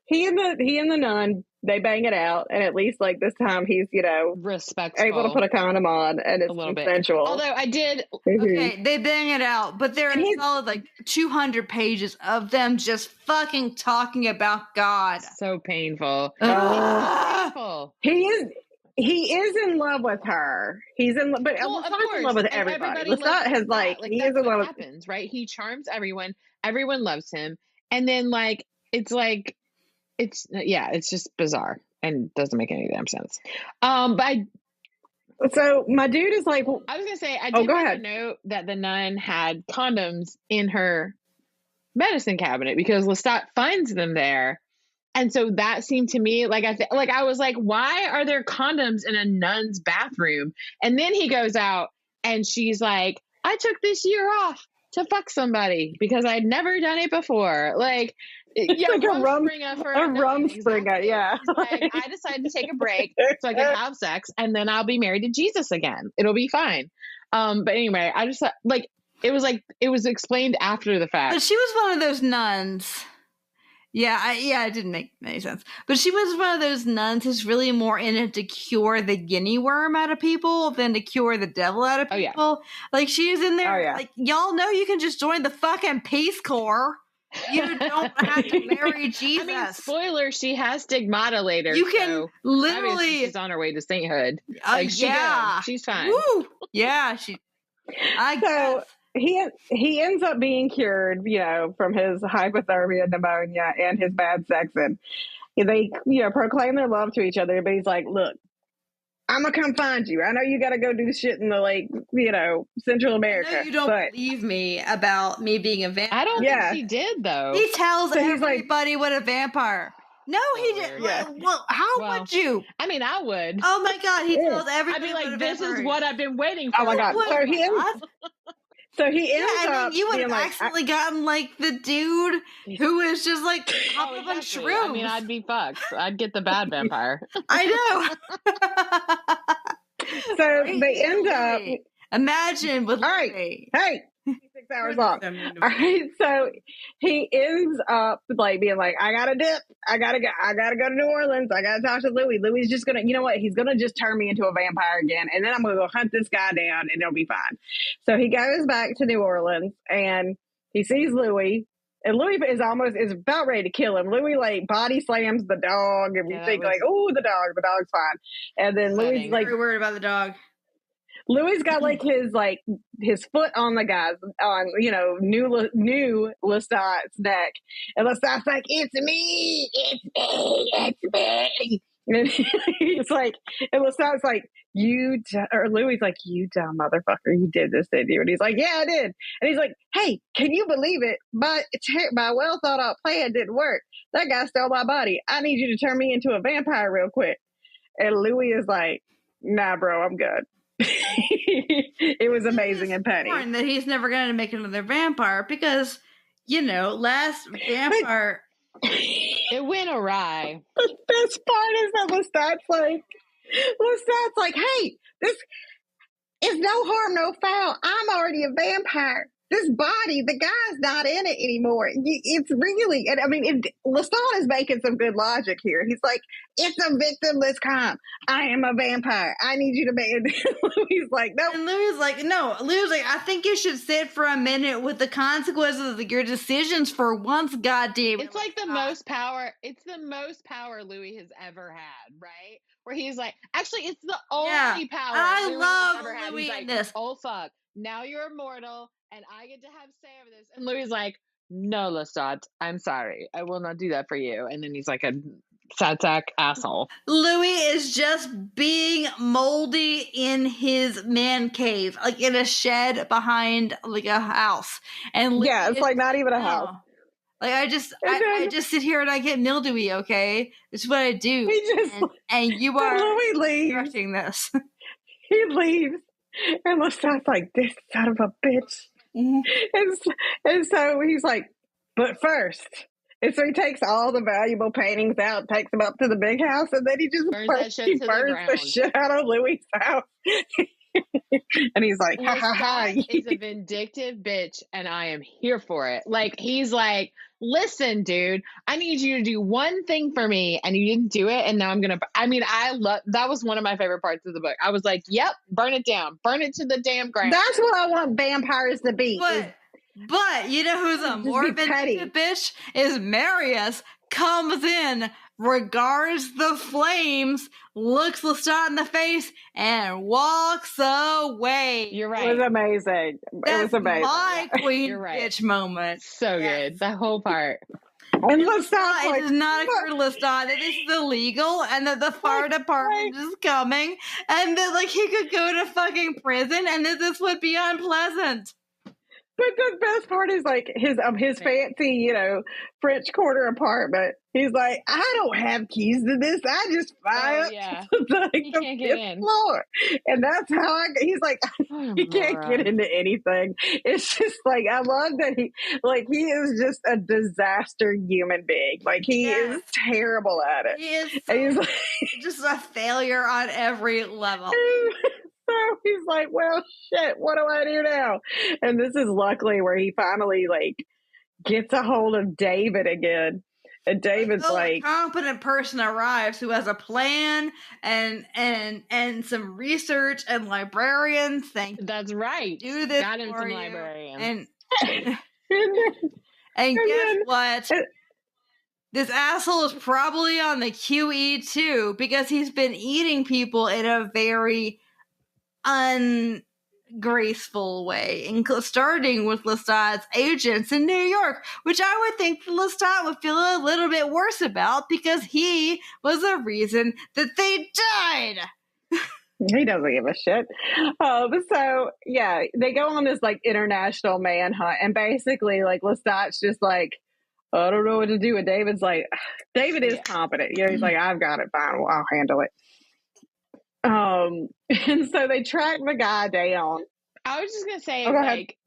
he and the nun, they bang it out, and at least like this time he's respectful, able to put a condom on, and it's a little consensual. Bit. Although I did okay, they bang it out, but there are solid like 200 pages of them just fucking talking about God. So painful. Painful. He is in love with her. He's in, but Lestat's in love with everybody. Lestat has like he is in love with. Happens, right? He charms everyone. Everyone loves him, and then like it's just bizarre and doesn't make any damn sense. So my dude is like, I was gonna say, I did want to note that the nun had condoms in her medicine cabinet because Lestat finds them there. And so that seemed to me like I was like, why are there condoms in a nun's bathroom? And then he goes out and she's like, I took this year off to fuck somebody because I'd never done it before. Like, it's like a rumspringa, yeah. Like, I decided to take a break so I can have sex, and then I'll be married to Jesus again. It'll be fine. But anyway, I just it was explained after the fact. But she was one of those nuns. Yeah, it didn't make any sense. But she was one of those nuns who's really more in it to cure the guinea worm out of people than to cure the devil out of people. Oh, yeah. Like, she's in there, like, y'all know you can just join the fucking Peace Corps. You don't have to marry Jesus. I mean, spoiler, she has stigmata later. You can literally... She's on her way to sainthood. She's fine. Woo! Yeah, I guess. He ends up being cured, from his hypothermia, pneumonia, and his bad sex. And they, proclaim their love to each other. But he's like, look, I'm going to come find you. I know you got to go do shit in the, Central America. I know you don't believe me about me being a vampire. I don't think she did, though. He tells everybody what a vampire. No, he didn't. Yeah. Well, how would you? I mean, I would. Oh, my God. He tells everybody I'd be like, this is what I've been waiting for. Oh, my God. So he ends up you would have accidentally gotten, like, the dude who is just, like, up on shrooms. I mean, I'd be fucked. I'd get the bad vampire. I know. So they end up... Imagine with... Hey! hours long. All right, so he ends up like being like, I gotta dip. I gotta go to New Orleans. I gotta talk to Louis. Louis is just gonna, you know what? He's gonna just turn me into a vampire again, and then I'm gonna go hunt this guy down, and it'll be fine. So he goes back to New Orleans, and he sees Louis. And Louis is about ready to kill him. Louis like body slams the dog, and we think like, oh, the dog's fine. And then Louis like, very worried about the dog. Louis got his foot on the guy's new Lestat's neck, and Lestat's like, it's me. And he's like, and Lestat's like, Louis like, you dumb motherfucker, you did this, didn't you? And he's like, yeah, I did. And he's like, hey, can you believe it? My well thought out plan didn't work. That guy stole my body. I need you to turn me into a vampire real quick. And Louis is like, nah, bro, I'm good. It was amazing and petty. That he's never going to make another vampire because, last vampire. It went awry. The best part is that Lestat's like, hey, this is no harm, no foul. I'm already a vampire. This body, the guy's not in it anymore. It's really, and I mean, Lestat is making some good logic here. He's like, it's a victimless crime. I am a vampire. I need you to make it. Louis like, no. And Louis like, no. Louis like, I think you should sit for a minute with the consequences of your decisions for once, goddamn. It's like the most power. It's the most power Louis has ever had, right? Where he's like, actually, it's the only power. I love ever had. Louis He's like, in this. Oh fuck! Now you're immortal. And I get to have say over this. And Louis is like, no, Lestat, I'm sorry. I will not do that for you. And then he's like a sad sack asshole. Louis is just being moldy in his man cave, like in a shed behind like a house. And Louis it's like not even a house. Like I just sit here and I get mildewy, okay? It's what I do. And you are Louis leaves. directing this. He leaves. And Lestat's like, this son of a bitch. Mm-hmm. And so he's like, but first. And so he takes all the valuable paintings out, takes them up to the big house, and then he just burns the shit out of Louis' house. And he's like, ha ha ha. He's a vindictive bitch, and I am here for it. Like, he's like, listen, dude, I need you to do one thing for me, and you didn't do it, and now I'm gonna. I mean, that was one of my favorite parts of the book. I was like, yep, burn it down, burn it to the damn ground. That's what I want vampires to be. But you know who's a more vindictive bitch? Is Marius comes in, regards the flames, looks Lestat in the face, and walks away. You're right. It was amazing. That's it was amazing. My queen bitch moment. So good. That whole part. And Lestat, it does not occur to Lestat that this is illegal and that the fire department is coming and that like he could go to fucking prison and that this would be unpleasant. But the best part is like his fancy, French Quarter apartment. He's like, I don't have keys to this. I just fly up to the fifth floor. And that's how he's like, he can't get into anything. It's just like, I love that he is just a disaster human being. Like he is terrible at it. He is just a failure on every level. So he's like, well, shit, what do I do now? And this is luckily where he finally gets a hold of David again. And David's a competent person arrives who has a plan and some research and librarians. That's right. Do this Got him for some you. librarians. And guess what? This asshole is probably on the QE too because he's been eating people in a very ungraceful way, starting with Lestat's agents in New York, which I would think Lestat would feel a little bit worse about because he was the reason that they died. He doesn't give a shit. So yeah, they go on this international manhunt, and basically Lestat's just like, I don't know what to do. And David is competent. He's like, I've got it, fine. Well, I'll handle it. And so they track the guy down. I was just gonna say,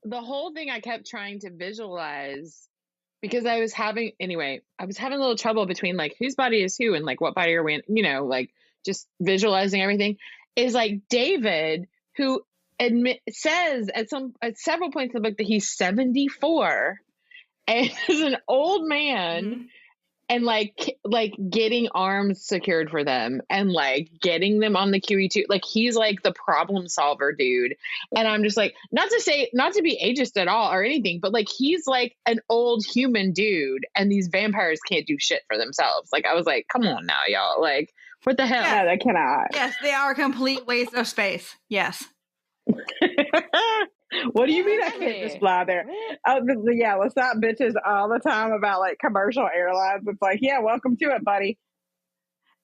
the whole thing I kept trying to visualize because I was having a little trouble between whose body is who and what body are we in, just visualizing everything is David, who says at several points in the book that he's 74 and is an old man. Mm-hmm. And like getting arms secured for them and like getting them on the QE2. Like he's like the problem solver dude. And I'm just like, not to be ageist at all or anything, but like he's like an old human dude and these vampires can't do shit for themselves. Like I was like, come on now, y'all. Like, what the hell? No, they cannot. Yes, they are a complete waste of space. Yes. What do you mean I can't just fly there? Yeah, let's not bitches all the time about like commercial airlines. It's like, yeah, welcome to it, buddy.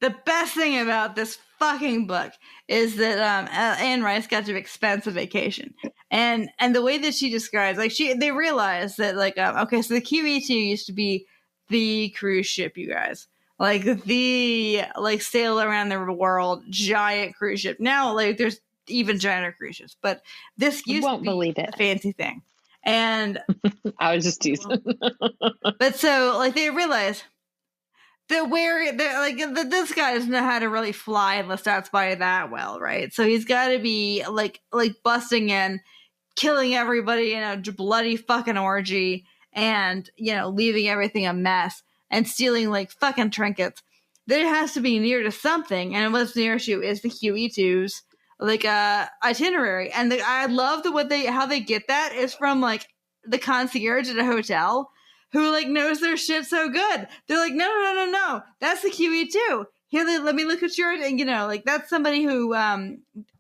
The best thing about this fucking book is that Anne Rice got to expense a vacation, and the way that she describes, like they realized that like okay, so the QE2 used to be the cruise ship, you guys, like the sail around the world giant cruise ship. Now like there's even giant cruise ships, but this used to be a fancy thing. And I was just teasing. But so like they realized that this guy doesn't know how to really fly in Lestat's body that well, right? So he's got to be like busting in, killing everybody in a bloody fucking orgy, and leaving everything a mess and stealing like fucking trinkets. There has to be near to something, and what's near to is the QE2's itinerary. And I love how they get that is from like the concierge at a hotel who like knows their shit so good. They're like, no, that's the QE2. Here, let me look at yours. And like that's somebody who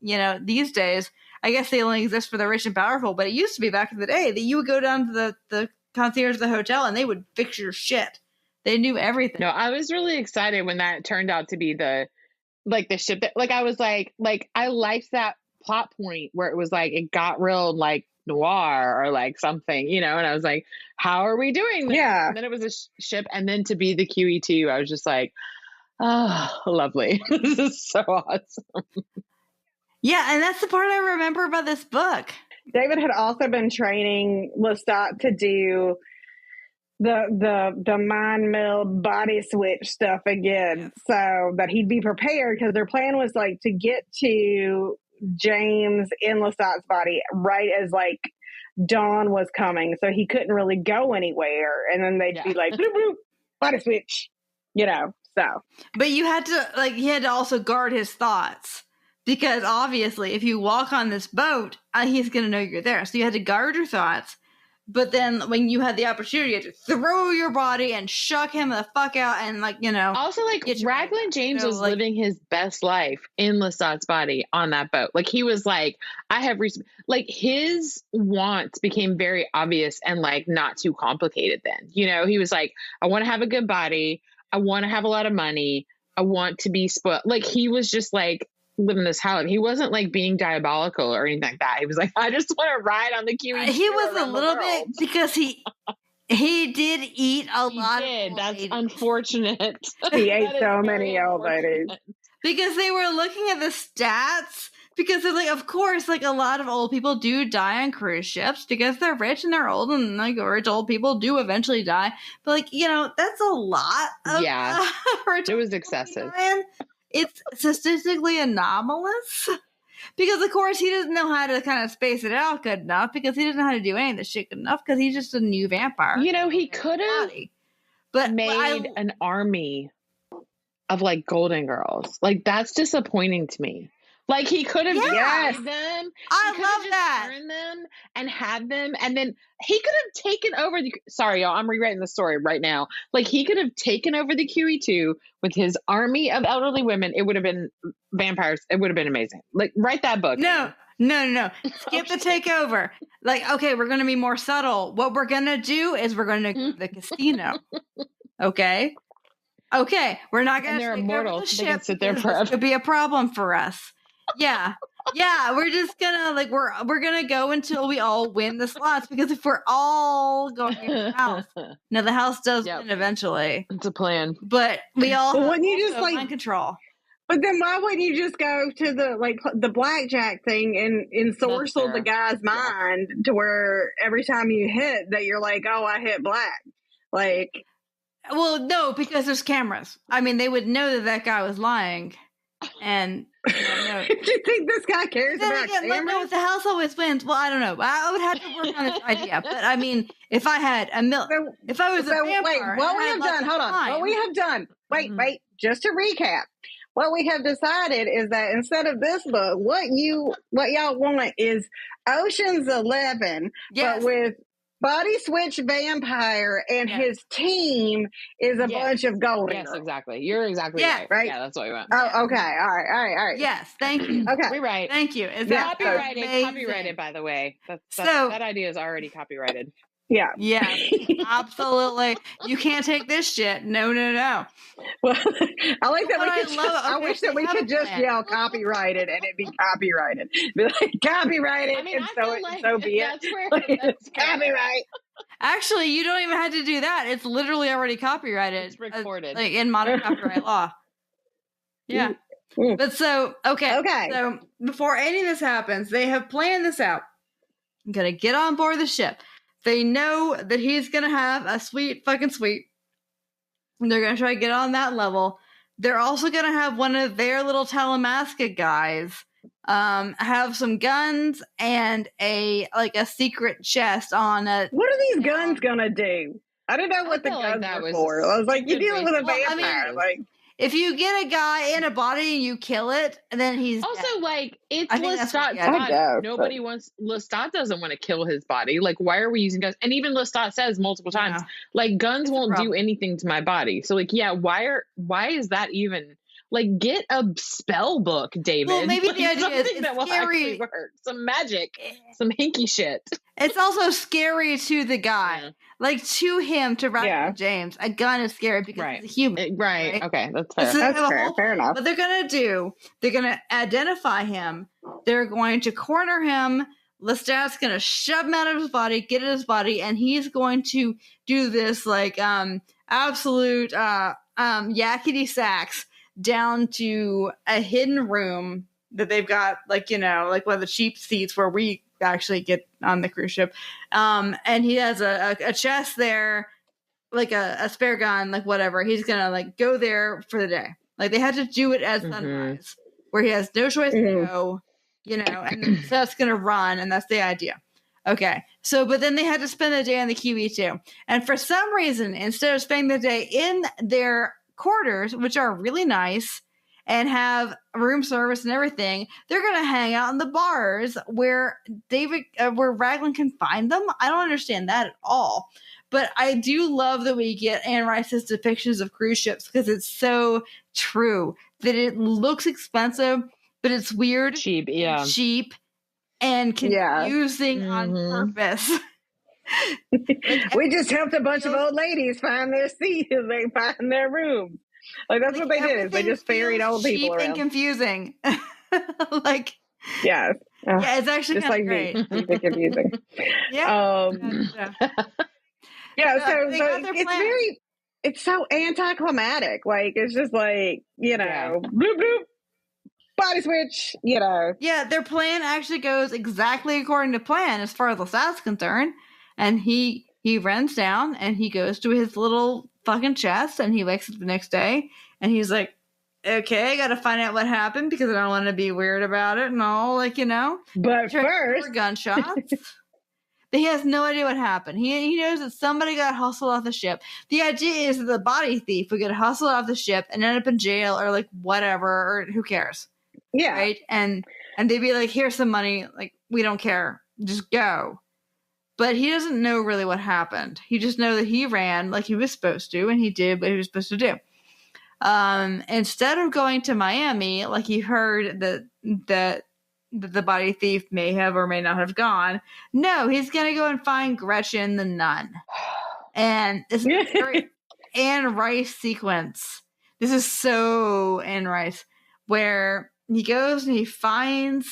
these days I guess they only exist for the rich and powerful, but it used to be back in the day that you would go down to the concierge of the hotel and they would fix your shit. They knew everything. No, I was really excited when that turned out to be the ship that, like, I was like I liked that plot point where it was like, it got real like noir or like something, and I was like, how are we doing this? Yeah. And then it was a ship. And then to be the QE2, I was just like, oh, lovely. This is so awesome. Yeah. And that's the part I remember about this book. David had also been training Lestat to do the mind meld body switch stuff again, so that he'd be prepared, because their plan was like to get to James in Lestat's body right as like dawn was coming, so he couldn't really go anywhere, and then they'd be like bloop, bloop, body switch, so. But he had to also guard his thoughts, because obviously if you walk on this boat, he's gonna know you're there, so you had to guard your thoughts. But then when you had the opportunity, you had to throw your body and shuck him the fuck out and Also, like, Raglan James was living his best life in Lestat's body on that boat. Like, he was like, his wants became very obvious and like not too complicated then. He was like, I want to have a good body. I want to have a lot of money. I want to be spoiled. Like, he was just like living this hell. He wasn't like being diabolical or anything like that. He was like, I just want to ride on the QE2. He was a little bit, because he did eat a lot of old That's ladies. Unfortunate. He ate so many old ladies. Because they were looking at the stats, because they're like, of course, like a lot of old people do die on cruise ships because they're rich and they're old, and like rich old people do eventually die. But like, that's a lot of it was excessive. It's statistically anomalous, because of course he doesn't know how to kind of space it out good enough, because he doesn't know how to do any of this shit good enough, because he's just a new vampire. He could have made an army of like Golden Girls. Like, that's disappointing to me. Like, he could have Yes. them. I love that. Turned them and had them, and then he could have taken over the. Sorry, y'all, I'm rewriting the story right now. Like, he could have taken over the QE2 with his army of elderly women. It would have been vampires. It would have been amazing. Like, write that book. No. Skip the takeover. Like, okay, we're going to be more subtle. What we're going to do is we're going to go to the casino. Okay, we're not going to. They're take immortal. over the They ship, can sit there because forever. this could be a problem for us. Yeah, we're just gonna we're gonna go until we all win the slots, because if we're all going in the house, now the house does win eventually. It's a plan. But we all But wouldn't you just also mind control. But then why wouldn't you just go to the blackjack thing and ensorcel the guy's mind to where every time you hit that you're like, oh, I hit black. Like, well, no, because there's cameras. I mean, they would know that guy was lying, and No. Do you think this guy cares Then about again, cameras? no, the house always wins. Well, I don't know. I would have to work on this idea. But I mean, if I had if I was a vampire, wait, what we and have had done, hold on. time- What we have done, Mm-hmm. wait, just to recap. What we have decided is that instead of this book, what y'all want is Ocean's 11, Yes. but with Body Switch Vampire and Yes. his team is a Yes. bunch of gold. Yes, exactly. You're exactly Yeah, right. right? Yeah, that's what we want. Oh, okay. All right. Yes, thank you. Okay. We're right. Thank you. Is Yeah, that Copyrighted, amazing? by the way. So- That idea is already copyrighted. Yeah. Yes, absolutely. You can't take this shit. No. Well, I like that What I we could love- just, I okay, wish they that we have could a just plan. yell copyrighted and it'd be copyrighted. Be like, copyrighted, I mean, and I so feel it, like so be it. that's where It's copyright. Actually, you don't even have to do that. It's literally already copyrighted. It's recorded. Like in modern copyright law. Yeah. Mm. But so, okay. Okay. So before any of this happens, they have planned this out. I'm going to get on board the ship. They know that he's going to have a sweet fucking suite. And they're going to try to get on that level. They're also going to have one of their little Talamasca guys have some guns and a secret chest on a. What are these guns gonna do? I don't know what the feel like guns that were was for. I was like, you're good dealing with a Well, I vampire. mean, like, If you get a guy in a body and you kill it, then he's dead. Also, like, it's I think that's what Lestat's the idea body. is, Nobody wants. Lestat doesn't want to kill his body. Like, why are we using guns? And even Lestat says multiple times, Yeah. like, guns It's a won't do problem. anything to my body. So, like, yeah, why is that even? Like, get a spell book, David. Well, maybe like, the idea is something it's that will scary. actually work. Some magic, some hinky shit. It's also scary to the guy. Yeah. Like, to him, to Ryan Yeah. James, a gun is scary because Right. he's a human. Right. Right. Okay. That's This fair. is that's the fair. whole- Fair enough. What they're going to do, they're going to identify him. They're going to corner him. Lestat's going to shove him out of his body, get in his body, and he's going to do this, like, absolute yakety sax down to a hidden room that they've got, like, you know, like one of the cheap seats where we actually get on the cruise ship. And he has a chest there, like a spare gun, like whatever. He's gonna like go there for the day. Like they had to do it as sunrise, where he has no choice to go, you know, and then that's gonna run, and that's the idea. Okay, so but then they had to spend the day on the QE too, and for some reason, instead of spending the day in their quarters, which are really nice and have room service and everything, they're gonna hang out in the bars where where Raglan can find them. I don't understand that at all. But I do love that we get Anne Rice's depictions of cruise ships because it's so true that it looks expensive, but it's weird, Cheap. Yeah. cheap, and confusing on purpose. We just helped a bunch of old ladies find their seat and they find their room. Like that's what they did. Is they just ferried old people cheap around. and confusing. Like, Yeah. yeah, it's actually just kind of like great. me. Deep and confusing. Yeah. Yeah, So so they got their it's plan. it's so anticlimactic. Like it's just like, you know, Yeah. bloop bloop, body switch, you know. Yeah, their plan actually goes exactly according to plan as far as Lestat's concerned. And he runs down and he goes to his little fucking chest and he wakes up the next day and he's like, okay, I gotta find out what happened because I don't want to be weird about it and all, like, you know. But Tried first, 4 gunshots. But he has no idea what happened. He knows that somebody got hustled off the ship. The idea is that the body thief would get hustled off the ship and end up in jail or like whatever, or who cares, yeah, right? And they'd be like, "Here's some money. Like, we don't care. Just go." But he doesn't know really what happened. He just knows that he ran like he was supposed to, and he did what he was supposed to do. Instead of going to Miami, like he heard that the body thief may have or may not have gone. No, he's going to go and find Gretchen the nun. And this is a very Anne Rice sequence. This is so Anne Rice, where he goes and he finds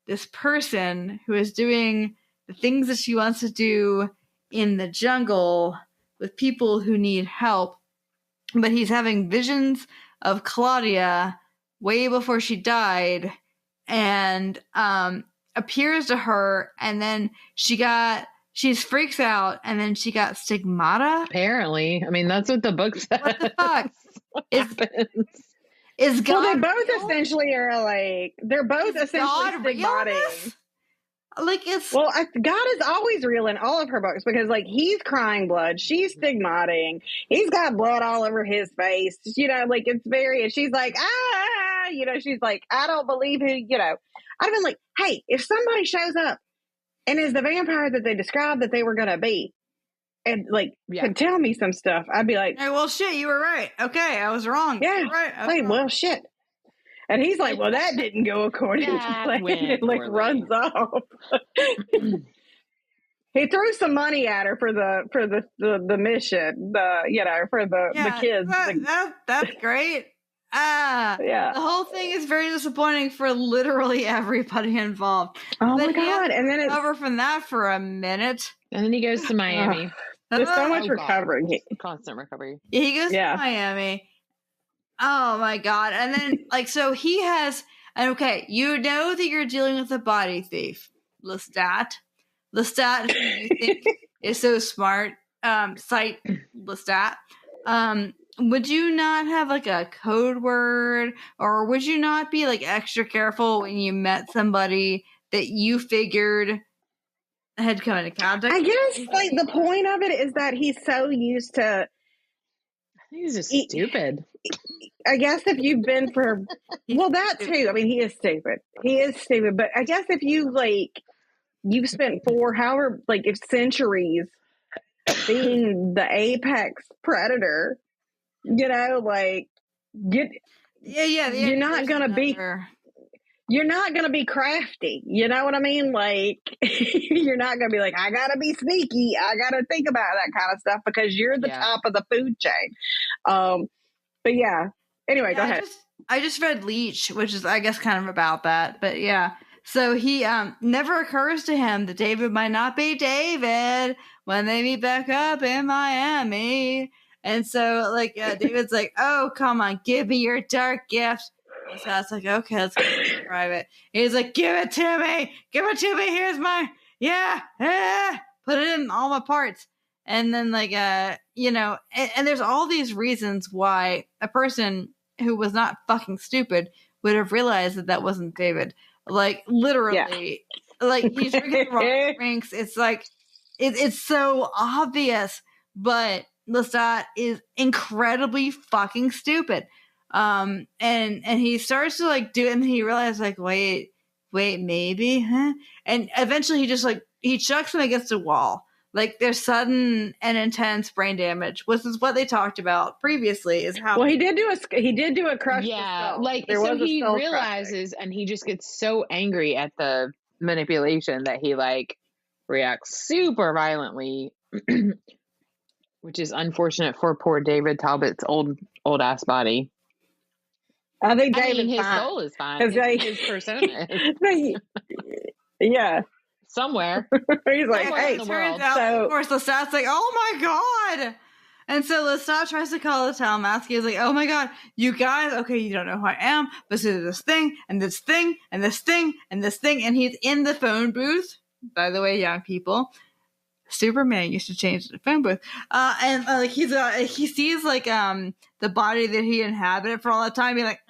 this person who is doing the things that she wants to do in the jungle with people who need help. But he's having visions of Claudia way before she died, and appears to her, and then she freaks out, and then she got stigmata. Apparently, I mean that's what the book says. What the fuck? What happens? Is God Well, they both real? essentially are like, they're both Is essentially God real in stigmating. this? Like, it's Well, God is always real in all of her books because, like, he's crying blood, she's stigmating, he's got blood all over his face, you know, like, it's very, and she's like, you know, she's like, I don't believe who, you know, I've been like, hey, if somebody shows up and is the vampire that they described that they were going to be, and, like, could tell me some stuff, I'd be like, hey, well, shit, you were right. Okay, I was wrong. yeah, You were right. I was like, wrong. well, shit. And he's like, well, that didn't go according to plan, and, like, runs off. He threw some money at her for the mission, you know, for the kids. That's great. Yeah. The whole thing is very disappointing for literally everybody involved. Oh But my God. And then it's recover from that for a minute. And then he goes to Miami. There's so much recovering. Constant recovery. Yeah, he goes to Miami. Oh my God. And then, like, so he has, and okay, you know that you're dealing with a body thief, Lestat, who you think is so smart, cite Lestat. Would you not have like a code word, or would you not be like extra careful when you met somebody that you figured had come into contact? I guess like the point of it is that he's so used to. I think he's just stupid. I guess if you've been for, well, that too. I mean, he is stupid. He is stupid. But I guess if you like, you've spent centuries being the apex predator, you know, like, you're not gonna be crafty. You know what I mean? Like, you're not gonna be like, I gotta be sneaky. I gotta think about that kind of stuff because you're the top of the food chain. But yeah. Anyway, go ahead. I just read Leech, which is, I guess, kind of about that. But yeah. So he never occurs to him that David might not be David when they meet back up in Miami. And so, like, David's like, oh, come on, give me your dark gift. And so I was like, okay, let's go private. He's like, give it to me. Here's my, put it in all my parts. And then, like, you know, and there's all these reasons why a person who was not fucking stupid would have realized that that wasn't David. Like, literally, like, he's drinking the wrong drinks. It's like, it's so obvious, but Lestat is incredibly fucking stupid. And he starts to, like, do it, and he realizes, like, wait, maybe, huh? And eventually he just, like, he chucks him against a wall. Like, there's sudden and intense brain damage, which is what they talked about previously. Is how he did do a crush. Yeah, like, so he realizes, and he just gets so angry at the manipulation that he, like, reacts super violently, which is unfortunate for poor David Talbot's old ass body. I think David's his soul is fine. His persona is. Yeah. Somewhere. He's like, hey, it turns out, of course, Lestat's like, oh my God. And so Lestat tries to call the Talamasky. He's like, oh my God, you guys, okay, you don't know who I am, but so this thing, and this thing, and this thing, and this thing, and he's in the phone booth. By the way, young people, Superman used to change the phone booth. And like he sees like the body that he inhabited for all that time, being like,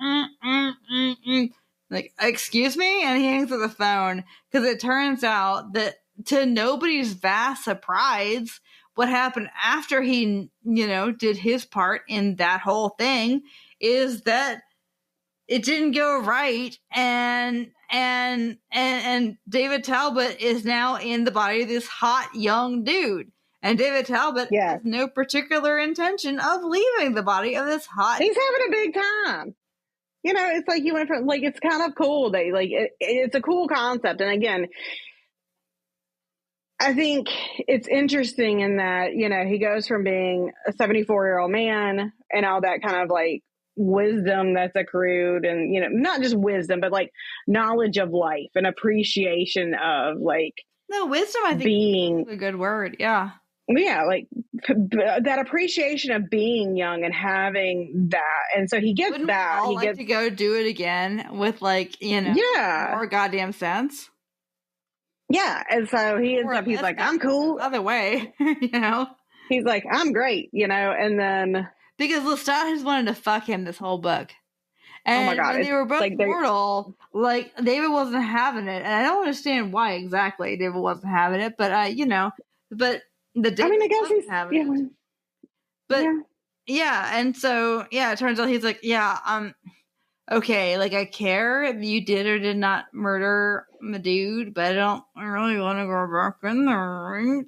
like, excuse me? And he hangs up the phone because it turns out that, to nobody's vast surprise, what happened after he, you know, did his part in that whole thing is that it didn't go right, and David Talbot is now in the body of this hot young dude. And David Talbot has no particular intention of leaving the body of this hot. He's having a big time. You know, it's like you went from, like, it's kind of cool. It's a cool concept. And again, I think it's interesting in that, you know, he goes from being a 74-year-old man and all that kind of like wisdom that's accrued, and, you know, not just wisdom, but like knowledge of life and appreciation of, like, no, wisdom, I think, being a good word. Yeah. Yeah, like that appreciation of being young and having that. And so he gets Wouldn't that. He gets to go do it again with, like, you know, more goddamn sense. Yeah. And so he ends up, he's like, I'm cool. Other way, you know? He's like, I'm great, you know? And then. Because Lestat has wanted to fuck him this whole book. And my God, when they were both like mortal, like David wasn't having it, and I don't understand why exactly David wasn't having it, but but the David I guess wasn't he's having it. But and so it turns out he's like, okay, like I care if you did or did not murder my dude, but I don't really want to go back in there.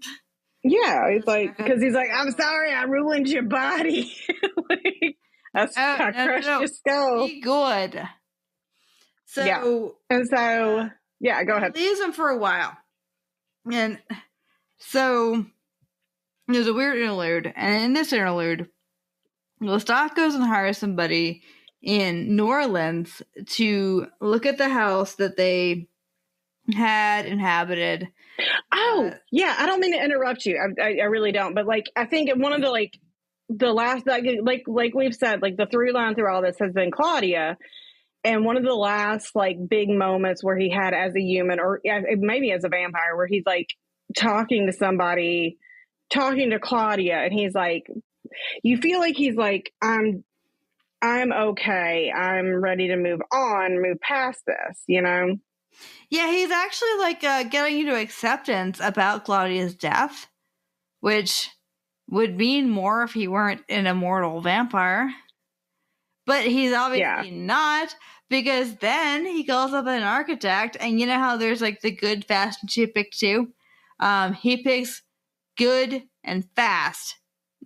Yeah, it's like, because he's like, I'm sorry, I ruined your body. Like, I crushed your skull. Be good. So and so go ahead. He leaves him for a while, and so there's a weird interlude, and in this interlude, Lestat goes and hires somebody in New Orleans to look at the house that they had inhabited. I don't mean to interrupt you. I really don't. But like, I think one of the last, like we've said, like the through line through all this has been Claudia. And one of the last like big moments where he had as a human, or maybe as a vampire, where he's like talking to somebody, talking to Claudia, and he's like, you feel like he's like, I'm okay. I'm ready to move past this, you know? Yeah, he's actually like getting you to acceptance about Claudia's death, which would mean more if he weren't an immortal vampire. But he's obviously not, because then he calls up an architect, and you know how there's like the good, fast, and cheap pick too? He picks good and fast,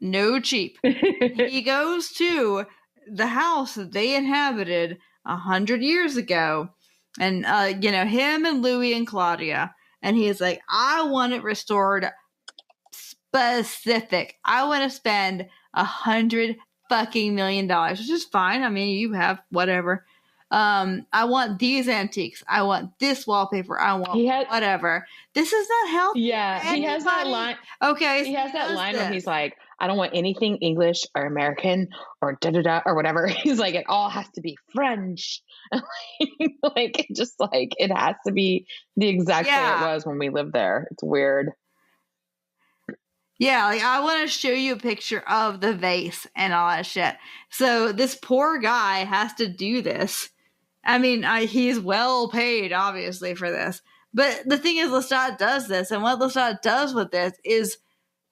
no cheap. He goes to the house that they inhabited 100 years ago, and him and Louis and Claudia, and he's like, I want it restored specific. I want to spend $100 fucking million, which is fine. I mean, you have whatever. I want these antiques. I want this wallpaper. I want whatever. This is not healthy. Yeah, he has that line. Okay, he has that line where he's like, I don't want anything English or American or da-da-da or whatever. He's like, it all has to be French. Like, just like, it has to be the exact way it was when we lived there. It's weird. Yeah, like I want to show you a picture of the vase and all that shit. So this poor guy has to do this. I mean, he's well paid, obviously, for this. But the thing is, Lestat does this, and what Lestat does with this is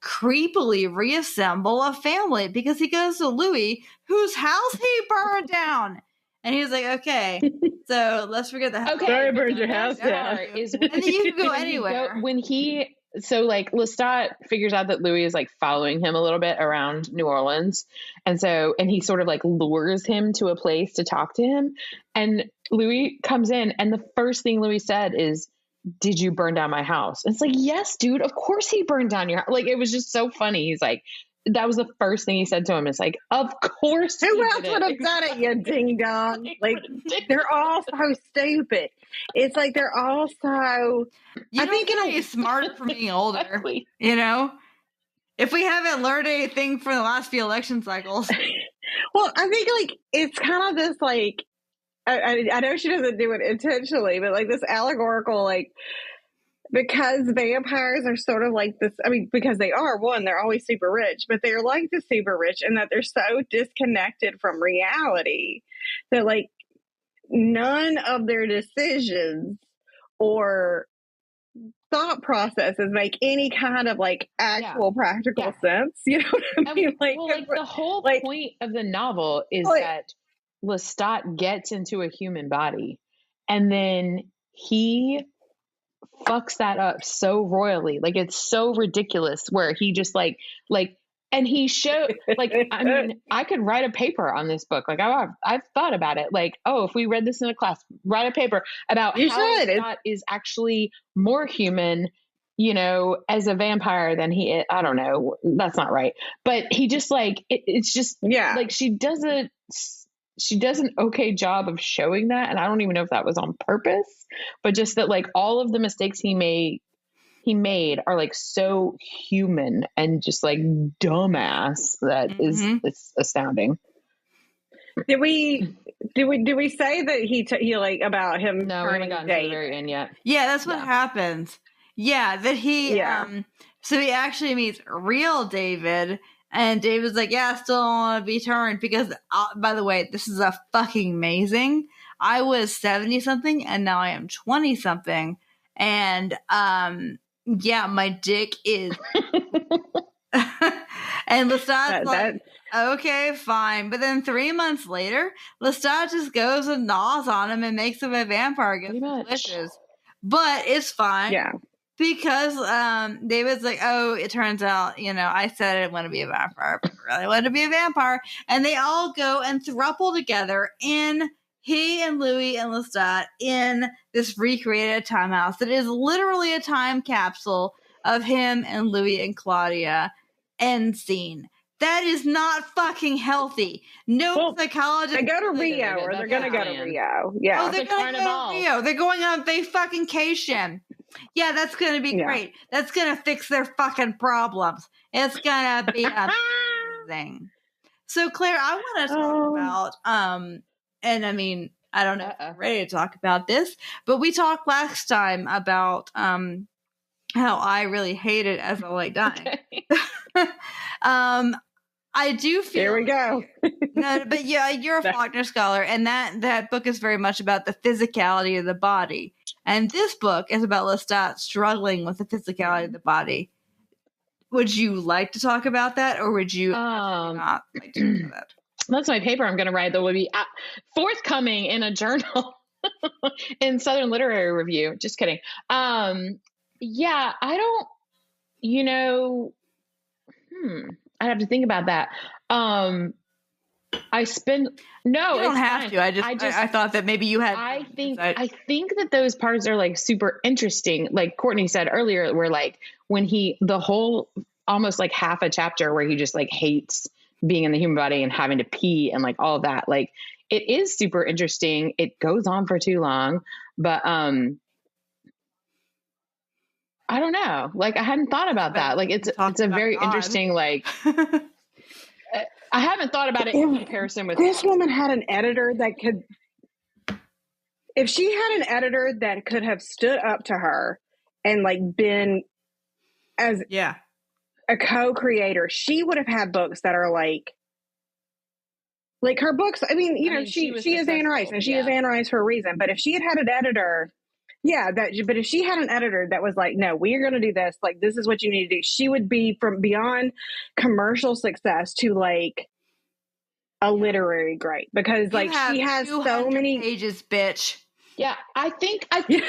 creepily reassemble a family, because he goes to Louis, whose house he burned down. And he's like, okay, so let's forget the house. Okay, sorry, burned your house down. And then you can go anywhere. So like Lestat figures out that Louis is like following him a little bit around New Orleans. And he sort of like lures him to a place to talk to him. And Louis comes in, and the first thing Louis said is, did you burn down my house? And it's like, yes, dude, of course he burned down your house. Like, it was just so funny. He's like, that was the first thing he said to him. It's like, of course. Who else would have done it, you ding dong? Like, they're all so stupid. It's like they're all so. I think he's smarter from being older. Exactly. You know, if we haven't learned anything from the last few election cycles. Well, I think like it's kind of this like. I know she doesn't do it intentionally, but like this allegorical, like, because vampires are sort of like this. I mean, because they are, one, they're always super rich, but they're like the super rich in that they're so disconnected from reality that like none of their decisions or thought processes make any kind of like actual practical sense. You know what I mean? Like, the whole point of the novel is that Lestat gets into a human body, and then he fucks that up so royally. Like, it's so ridiculous where he just like, and he showed, like, I mean, I could write a paper on this book. Like, I've thought about it. Like, oh, if we read this in a class, write a paper about how Lestat is actually more human, you know, as a vampire than he is. I don't know. That's not right. But he just like, it's just, like, she does an okay job of showing that. And I don't even know if that was on purpose, but just that like all of the mistakes he made are like so human and just like dumbass that it's astounding. Did we say that he like about him? No, we haven't gotten to the very end yet. Yeah, that's what happens. Yeah, that he so he actually meets real David, And David's like, yeah, I still don't want to be turned because, by the way, this is a fucking amazing. I was 70 something and now I am 20 something. And, yeah, my dick is. And Lestat's like, okay, fine. But then 3 months later, Lestat just goes and gnaws on him and makes him a vampire against his wishes. But it's fine. Yeah. Because David's like, oh, it turns out, I said I didn't want to be a vampire, but I really wanted to be a vampire. And they all go and throuple together he and Louis and Lestat in this recreated time house that is literally a time capsule of him and Louis and Claudia. End scene. That is not fucking healthy. No psychologist. They go to Rio, or they're going to go to Rio. Yeah. Oh, they're going to go to Rio. They're going on vacation. Yeah, that's going to be great. That's going to fix their fucking problems. It's going to be amazing. So, Claire, I want to talk about, and I mean, I don't know if you're ready to talk about this, but we talked last time about how I really hated As I Lay Dying. I do feel. Here we go. No, but yeah, you're a Faulkner scholar, and that book is very much about the physicality of the body. And this book is about Lestat struggling with the physicality of the body. Would you like to talk about that, or would you not like to talk about that? That's my paper I'm going to write that will be forthcoming in a journal in Southern Literary Review. Just kidding. Yeah, I don't, I'd have to think about that. You don't have to. I thought that maybe you had. I think that those parts are like super interesting. Like Courtney said earlier, where like when the whole almost like half a chapter where he just like hates being in the human body and having to pee and like all of that. Like it is super interesting. It goes on for too long, but I don't know. Like I hadn't thought about that. Like it's a very interesting like. I haven't thought about it in comparison with this woman had an editor that could. If she had an editor that could have stood up to her and like been as a co-creator, she would have had books that are like her books. I mean, she is Anne Rice, and she is Anne Rice for a reason. But if she had an editor, but if she had an editor that was like, no, we are going to do this. Like, this is what you need to do. She would be from beyond commercial success to like a literary great, because like she has so many pages, bitch. Yeah, I think we,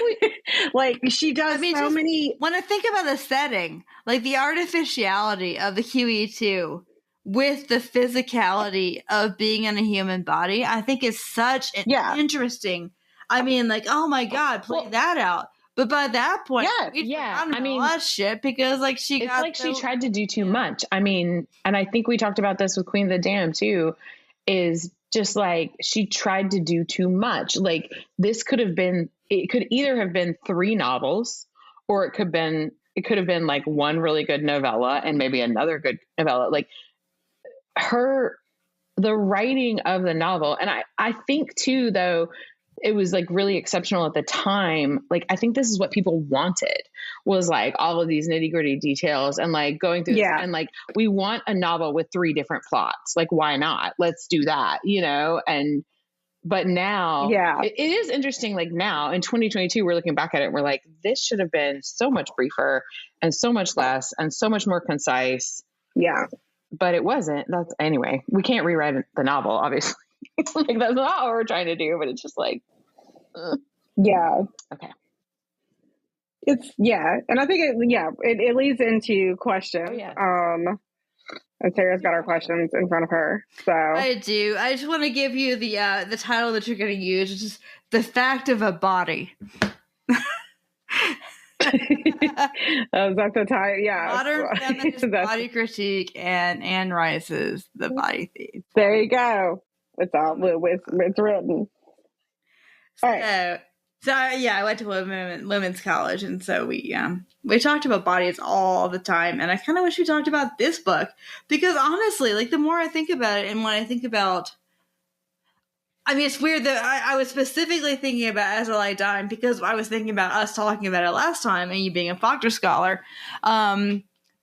like she does so many. When I think about the setting, like the artificiality of the QE2 with the physicality of being in a human body, I think is such an interesting. I mean, like, oh my God, play that out. But by that point, we'd forgotten a lot of shit because, like, she tried to do too much. I mean, and I think we talked about this with Queen of the Damned too, is just like she tried to do too much. Like this could either have been 3 novels, or it could have been like one really good novella and maybe another good novella. Like the writing of the novel. And I think too, though, it was like really exceptional at the time. Like, I think this is what people wanted, was like all of these nitty gritty details and like going through this, and like, we want a novel with 3 different plots. Like, why not? Let's do that, but now it is interesting. Like now in 2022, we're looking back at it and we're like, this should have been so much briefer and so much less and so much more concise. Yeah. But it wasn't. Anyway, we can't rewrite the novel, obviously. Like that's not what we're trying to do, but it's just like, okay. It's and I think it leads into questions. And Sarah's got her questions in front of her. So I do. I just want to give you the title that you're going to use, which is The Fact of a Body. That's the title. Yeah. Modern Feminist Body Critique and Anne Rice's The Body Thief. There you go. It's written. All right. So I went to women's college, and so we talked about bodies all the time, and I kind of wish we talked about this book, because honestly, like the more I think about it, and when I think about, I mean, it's weird that I was specifically thinking about As I Lay Dying because I was thinking about us talking about it last time, and you being a Faulkner scholar.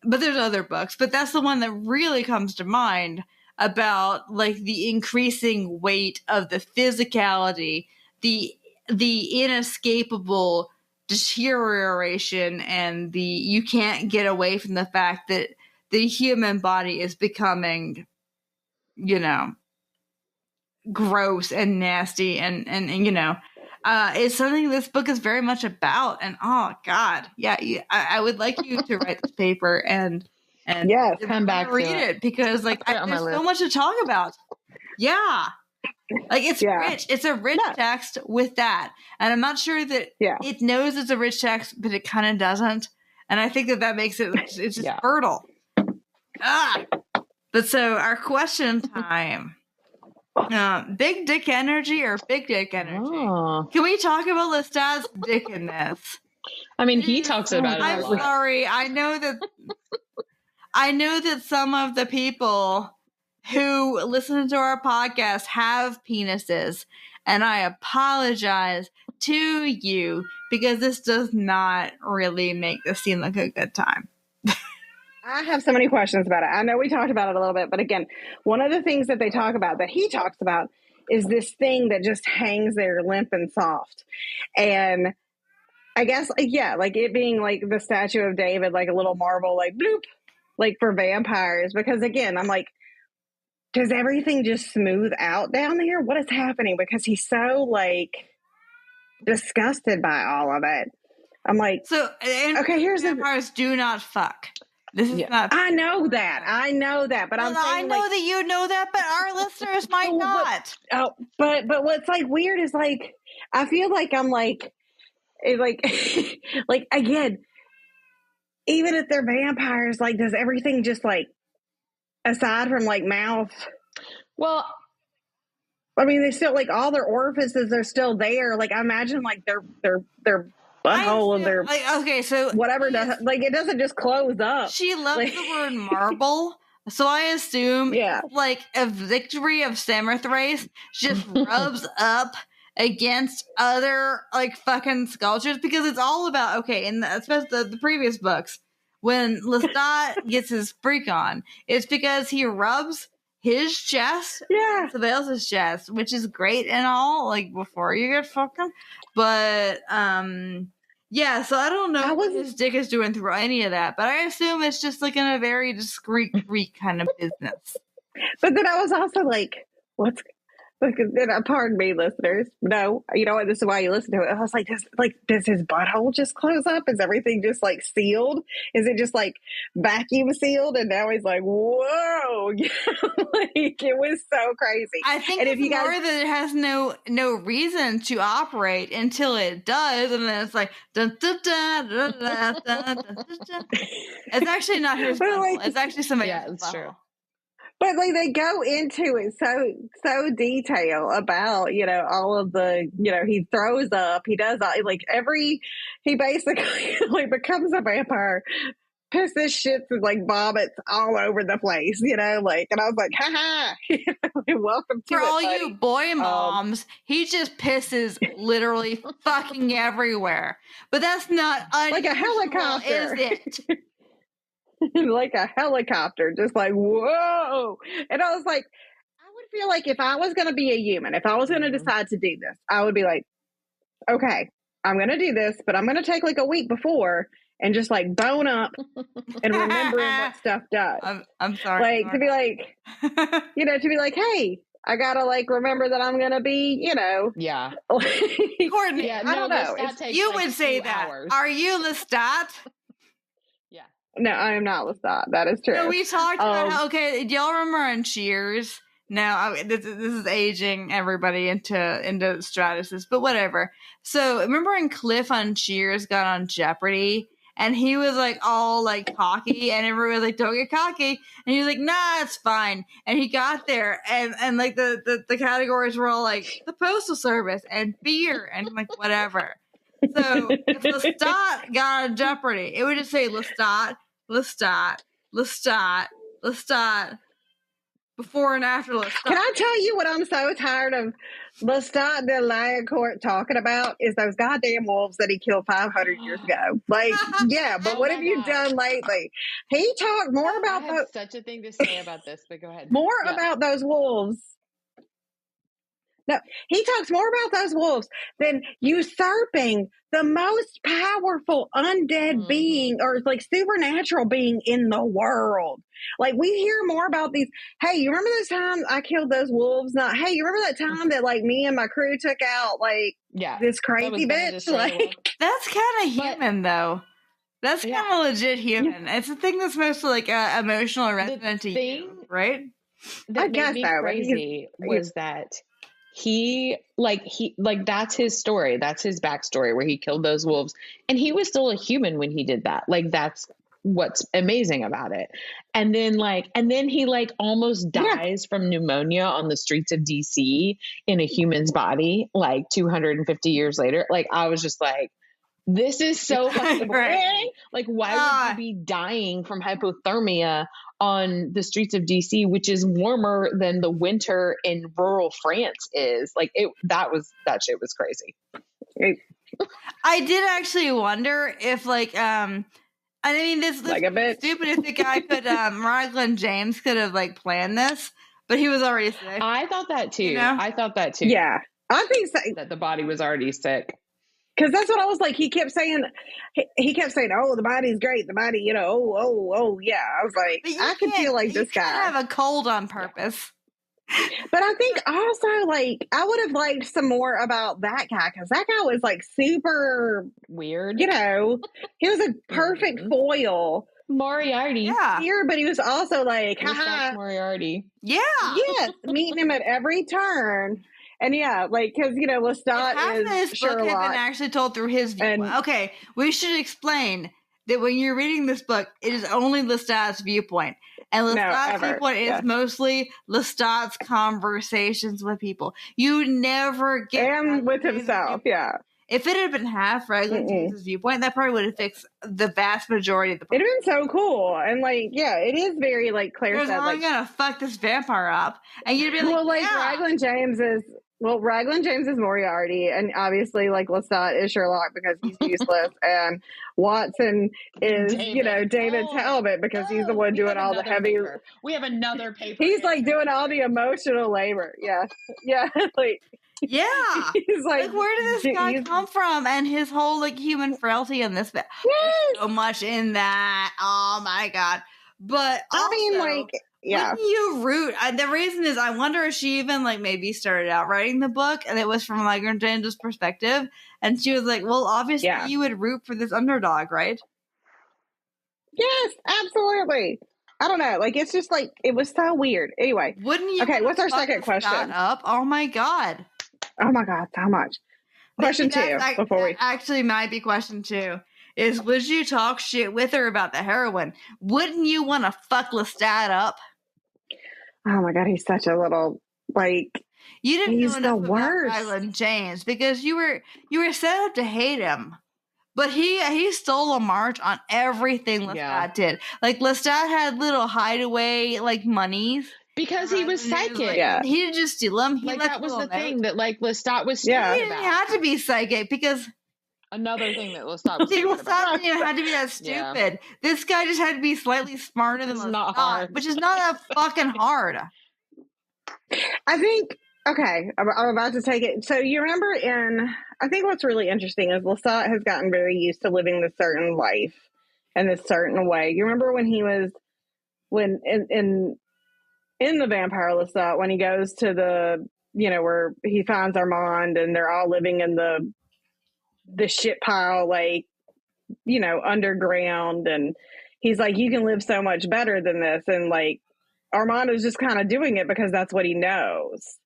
but there's other books, but that's the one that really comes to mind about like the increasing weight of the physicality, the inescapable deterioration, and you can't get away from the fact that the human body is becoming, gross and nasty and it's something this book is very much about. And oh god, yeah, I would like you to write this paper and Yes, come back to read it because like I'll put it on my there's so list. much to talk about. Yeah, like it's rich. It's a rich text with that, and I'm not sure that it knows it's a rich text, but it kind of doesn't. And I think that makes it it's just fertile. But so our question time. Big dick energy or big dick energy? Oh. Can we talk about Lestat's dick in this? I mean, he talks about it a I'm lot. sorry. I know that some of the people who listen to our podcast have penises, and I apologize to you because this does not really make this seem like a good time. I have so many questions about it. I know we talked about it a little bit, but again, one of the things that they talk about, that he talks about, is this thing that just hangs there limp and soft. And I guess, like it being like the statue of David, like a little marble, like bloop, like for vampires. Because again, I'm like, does everything just smooth out down there? What is happening? Because he's so like disgusted by all of it. I'm like, okay, here's vampires do not fuck. This is not. I know that, but I'm saying, I know that you know that, but our listeners might not. But what's like weird is like I feel like I'm like like again, even if they're vampires, like does everything just like aside from like mouth? Well, I mean, they still like all their orifices are still there. Like I imagine like their butthole and their so whatever doesn't like it doesn't just close up. She loves the word marble, so I assume like a victory of Samothrace just rubs up against other like fucking sculptures, because it's all about especially the previous books when Lestat gets his freak on, it's because he rubs his chest, somebody else's chest, which is great and all, like before you get fucking. But so I don't know what his dick is doing through any of that, but I assume it's just like in a very discreet freak kind of business. But then I was also like, what's like? Pardon me, listeners. No, you know what? This is why you listen to it. I was like, does his butthole just close up? Is everything just like sealed? Is it just like vacuum sealed? And now he's like, whoa! Like it was so crazy. I think it's more that it has no reason to operate until it does, and then it's like dun, dun, dun, dun, dun, dun, dun, dun, dun. It's actually not his butthole. It's actually somebody else's butthole. True. But like they go into it so detail about, all of the, he throws up, he does like he basically like becomes a vampire, pisses, shits, and like vomits all over the place, like, and I was like, haha, welcome to for it, all buddy. you boy moms. He just pisses literally fucking everywhere, but that's not unusual, like a helicopter, is it? Like a helicopter, just like, whoa. And I was like, I would feel like if I was going to be a human, if I was going to decide to do this, I would be like, okay, I'm going to do this, but I'm going to take like a week before and just like bone up and remembering what stuff does. I'm sorry. Like to be like, to be like, hey, I got to like remember that I'm going to be, Yeah. Courtney, I don't know. You would say that. Hours. Are you Lestat? Yeah. No, I am not Lestat. That is true. No, we talked about how, do y'all remember on Cheers? Now, this is aging everybody into Stratus, but whatever. So, remember when Cliff on Cheers got on Jeopardy? And he was like all like cocky, and everyone was like, "Don't get cocky." And he was like, "Nah, it's fine." And he got there, and like the categories were all like the Postal Service and beer and like whatever. So if Lestat got on Jeopardy, it would just say Lestat, Lestat, Lestat, Lestat, before and after Lestat. Can I tell you what I'm so tired of Lestat and the Lion Court talking about is those goddamn wolves that he killed 500 years ago. Like, yeah, but Oh what my have you gosh. done lately? He talked more I about have such a thing to say about this, but go ahead. Yeah. about those wolves. No, he talks more about those wolves than usurping the most powerful undead being or like supernatural being in the world. Like we hear more about these. Hey, you remember those times I killed those wolves? Not. Hey, you remember that time that like me and my crew took out like this crazy bitch? Like that's kind of human though. That's kind of legit human. It's a thing that's mostly like emotional or resonant to you, right? That made me crazy was that he that's his story. That's his backstory where he killed those wolves. And he was still a human when he did that. Like, that's what's amazing about it. And then he like almost dies from pneumonia on the streets of DC in a human's body, like 250 years later. Like, I was just like, this is so fucking crazy. Like, why would you be dying from hypothermia on the streets of DC, which is warmer than the winter in rural France is? Like, that shit was crazy. I did actually wonder if I mean, this like stupid if the guy could, Raglan James could have like planned this, but he was already sick. I thought that too. You know? I thought that too. Yeah. I think so. That the body was already sick. Because that's what I was like. He kept saying, oh, the body's great. The body, yeah. I was like, I could feel like this guy. Have a cold on purpose. But I think also, like, I would have liked some more about that guy because that guy was like super weird. You know, he was a perfect foil. Moriarty. Yeah. Here, but he was also like, haha. Moriarty. Yeah. Yes. Meeting him at every turn. And yeah, like, because, you know, Lestat is Sherlock. Book had been actually told through his viewpoint. Okay, we should explain that when you're reading this book, it is only Lestat's viewpoint. And Lestat's viewpoint is mostly Lestat's conversations with people. You never get... And with himself, If it had been half Raglan James's viewpoint, that probably would have fixed the vast majority of the book. It'd have been so cool. And, like, yeah, it is very, like Claire said, I'm going to fuck this vampire up. And you'd be like, well, like, Raglan James is Moriarty, and obviously, like, Lestat is Sherlock because he's useless, and Watson is, David Talbot because he's the one doing all the heavy... Paper. We have another paper. He's, like, doing all the emotional labor. Yeah. Yeah. Like... Yeah. He's like, where did this guy come from? And his whole, like, human frailty in this... Yes! So much in that. Oh, my God. But also, I mean, like... Yeah. Wouldn't you root? The reason is I wonder if she even like maybe started out writing the book and it was from Raglan James's perspective. And she was like, well, obviously you would root for this underdog, right? Yes, absolutely. I don't know. Like, it's just like, it was so weird. Anyway. Wouldn't you? Okay, what's our second question? Up? Oh my God. Oh my God, so much. Question two before we. Actually, might be question two. Is would you talk shit with her about the heroin? Wouldn't you want to fuck Lestat up? Oh my God, he's such a little, like, you didn't he's know enough the worst. About Raglan James because you were set up to hate him, but he stole a march on everything Lestat did. Like Lestat had little hideaway like monies because he was psychic. He didn't just steal them. He that was the thing that like Lestat was. He didn't have to be psychic because. Another thing that Lestat was Lestat didn't have to be that stupid. This guy just had to be slightly smarter than Lestat, which is not that fucking hard. I think, okay, I'm about to take it. So you remember I think what's really interesting is Lestat has gotten very used to living this certain life in this certain way. You remember when he was, in the Vampire Lestat, when he goes to the, where he finds Armand and they're all living in the shit pile, like, underground, and he's like, you can live so much better than this, and like Armando's just kind of doing it because that's what he knows.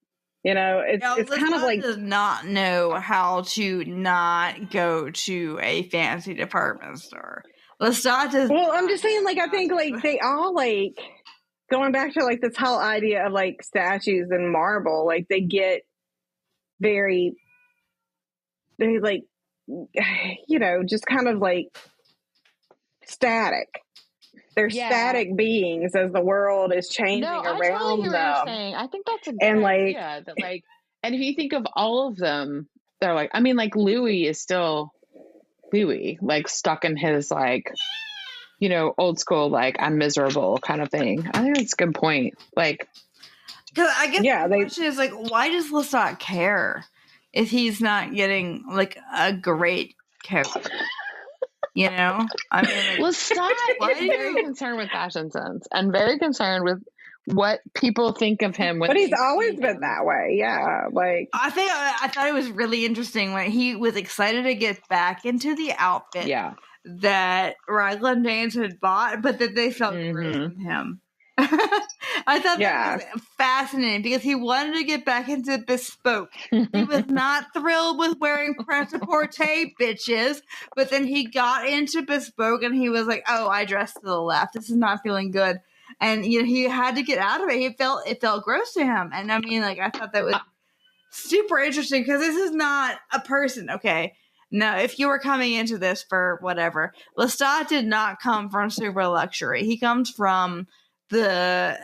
It's kind of like does not know how to not go to a fancy department store. Lestat does. Well, I'm just saying, like, I think like they all like going back to like this whole idea of like statues and marble, like they get very like, just kind of like static, they're Yeah. static beings as the world is changing No, I around totally hear what you're them. saying. I think that's a good And, like- idea. That like, and if you think of all of them, they're like, I mean, like Louis is still Louis, like stuck in his like, you know, old school like I'm miserable kind of thing. I think that's a good point. Like, Because I guess Yeah, the question is like, why does Lestat care if he's not getting like a great coat? You know, I mean, like, Lestat Why is do very you- concerned with fashion sense and very concerned with what people think of him when But he's they always see been him. that way. Yeah. Like, I thought it was really interesting when he was excited to get back into the outfit Yeah. that Raglan Danes had bought, but that they felt gross Mhm. with him. I thought Yeah. that was fascinating because he wanted to get back into bespoke. He was not thrilled with wearing prêt-à-porter, bitches, but then he got into bespoke and he was like, "Oh, I dressed to the left. This is not feeling good." And you know, he had to get out of it. It felt gross to him. And I mean, like, I thought that was super interesting because this is not a person. Okay. Now, if you were coming into this for whatever, Lestat did not come from super luxury. He comes from the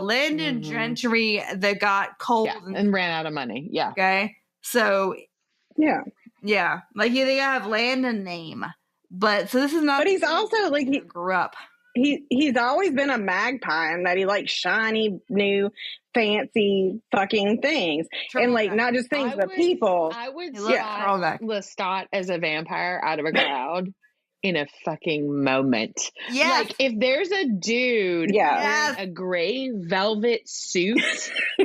landed Mhm. gentry that got cold Yeah. And ran out of money. Yeah. okay. So yeah. yeah, like they have land and name, but so this is not. But he's also like, he grew up. he's always been a magpie in that he likes shiny, new, fancy fucking things. And like, Turtleneck. not just things, but people. I would He loves spot turtleneck. Lestat as a vampire out of a crowd in a fucking moment. Yes. Like if there's a dude Yeah. Yes. wearing a gray velvet suit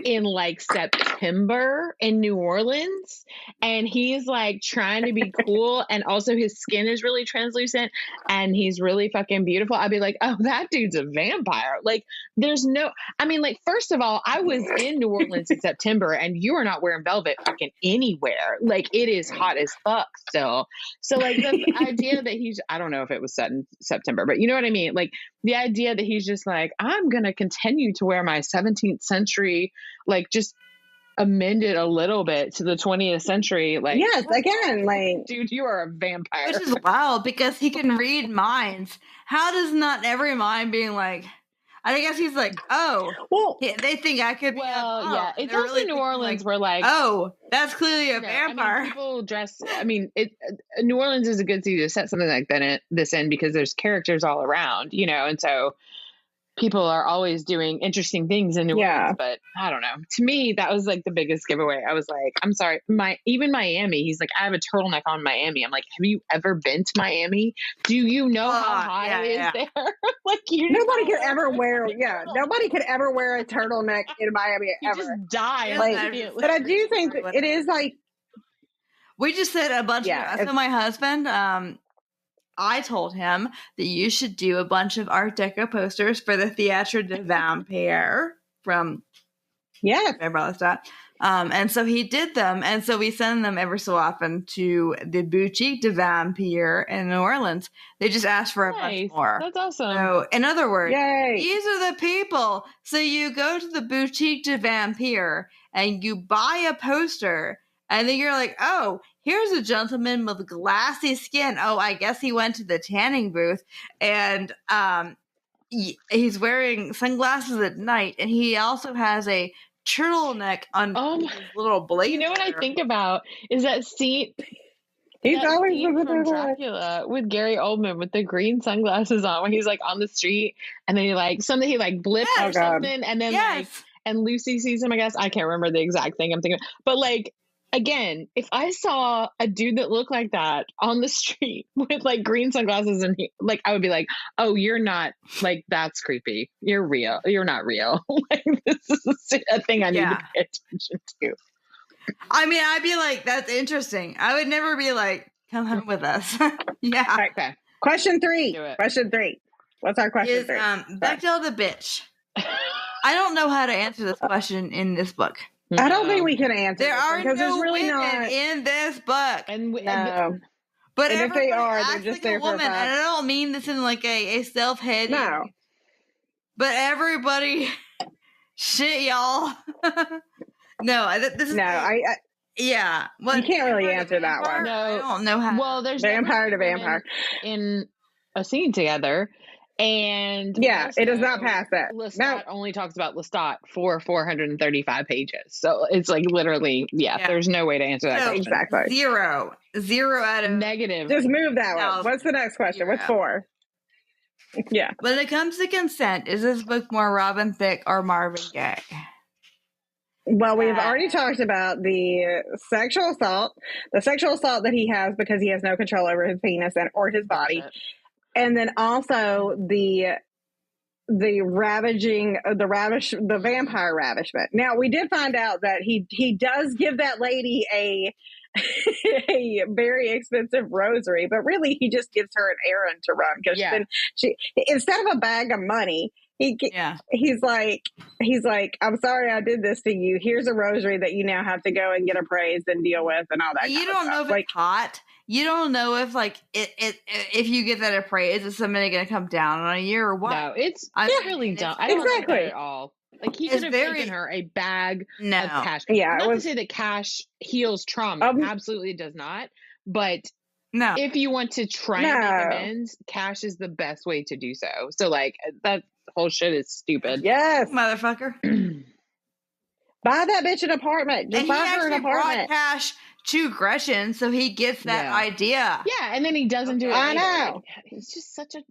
in like September in New Orleans and he's like trying to be cool and also his skin is really translucent and he's really fucking beautiful, I'd be like, oh, that dude's a vampire. Like there's no, I mean, like, first of all, I was in New Orleans in September and you are not wearing velvet fucking anywhere. Like it is hot as fuck still. So like the idea that he's, I don't know if it was set in September, but you know what I mean? Like the idea that he's just like, I'm going to continue to wear my 17th century, like just amend it a little bit to the 20th century. Like, Yes, again, like, dude, you are a vampire. Which is wild because he can read minds. How does not every mind being like, I guess he's like, oh, well, they think I could be well, a, yeah, oh. it's They're also really New thinking, Orleans like, where like, oh, that's clearly a you know, vampire. I mean, people dress. I mean, New Orleans is a good city to set something like this in because there's characters all around, you know, and so people are always doing interesting things in New Orleans. But I don't know. To me, that was like the biggest giveaway. I was like, I'm sorry, even Miami. He's like, I have a turtleneck on Miami. I'm like, have you ever been to Miami? Do you know how hot it is there? Like nobody could ever wear. Yeah, nobody could ever wear a turtleneck in Miami you ever. just die Like, immediately. but I do think that it is like, We just said a bunch of. So my husband, I told him that you should do a bunch of Art Deco posters for the Théâtre de Vampire from Lestat. And so he did them, and so we send them every so often to the Boutique de Vampire in New Orleans. They just asked for a bunch more. That's awesome. So, in other words, yay. these are the people. So you go to the Boutique de Vampire and you buy a poster, and then you're like, oh, here's a gentleman with glassy skin. Oh, I guess he went to the tanning booth, and he's wearing sunglasses at night, and he also has a turtleneck on his little blazer. You know what I think about is that scene. He's that always scene from Dracula with Gary Oldman with the green sunglasses on, when he's like on the street and then he like blips or something, and then like and Lucy sees him. I guess I can't remember the exact thing I'm thinking, but like. Again, if I saw a dude that looked like that on the street with like green sunglasses and like, I would be like, oh, you're not like, that's creepy. You're real. You're not real. Like this is a thing I need to pay attention to. I mean, I'd be like, that's interesting. I would never be like, come home with us. Yeah. Right. Okay. Question 3. Question 3. What's our question 3? Bechdel the bitch. I don't know how to answer this question in this book. I don't think we can answer. There are because no there's really women not in this book. But if they are, they're just like there a woman. for And I don't mean this in like a self-head. No. But everybody, shit, y'all. No, this is yeah. Well, you can't really answer that one. No, I don't know how. Well, there's vampire to vampire in a scene together. And Yeah, it does not also, pass that. Lestat No. only talks about Lestat for 435 pages. So it's like literally, Yeah. there's no way to answer that So, question. Exactly. Zero out of Negative. Just move that No. one. What's the next question? What's Zero. 4? Yeah. When it comes to consent, is this book more Robin Thicke or Marvin Gaye? Well, we've already talked about the sexual assault that he has because he has no control over his penis or his body. Bullshit. And then also the vampire ravishment. Now, we did find out that he does give that lady a very expensive rosary, but really he just gives her an errand to run because then she, instead of a bag of money, he's like, I'm sorry I did this to you. Here's a rosary that you now have to go and get appraised and deal with and all that. You don't know if it's hot. You don't know if if you get that appraised, is somebody going to come down on you or what? No, I really don't. I don't like that at all. Like he could have taken her a bag of cash. Yeah, not to say that cash heals trauma. Absolutely does not. But no, if you want to try and make amends, cash is the best way to do so. So like that whole shit is stupid. Yes, motherfucker. Buy that bitch an apartment. Just buy her an apartment. Brought cash to Gretchen, so he gets that idea. Yeah, and then he doesn't do it. I know. Like, he's just such a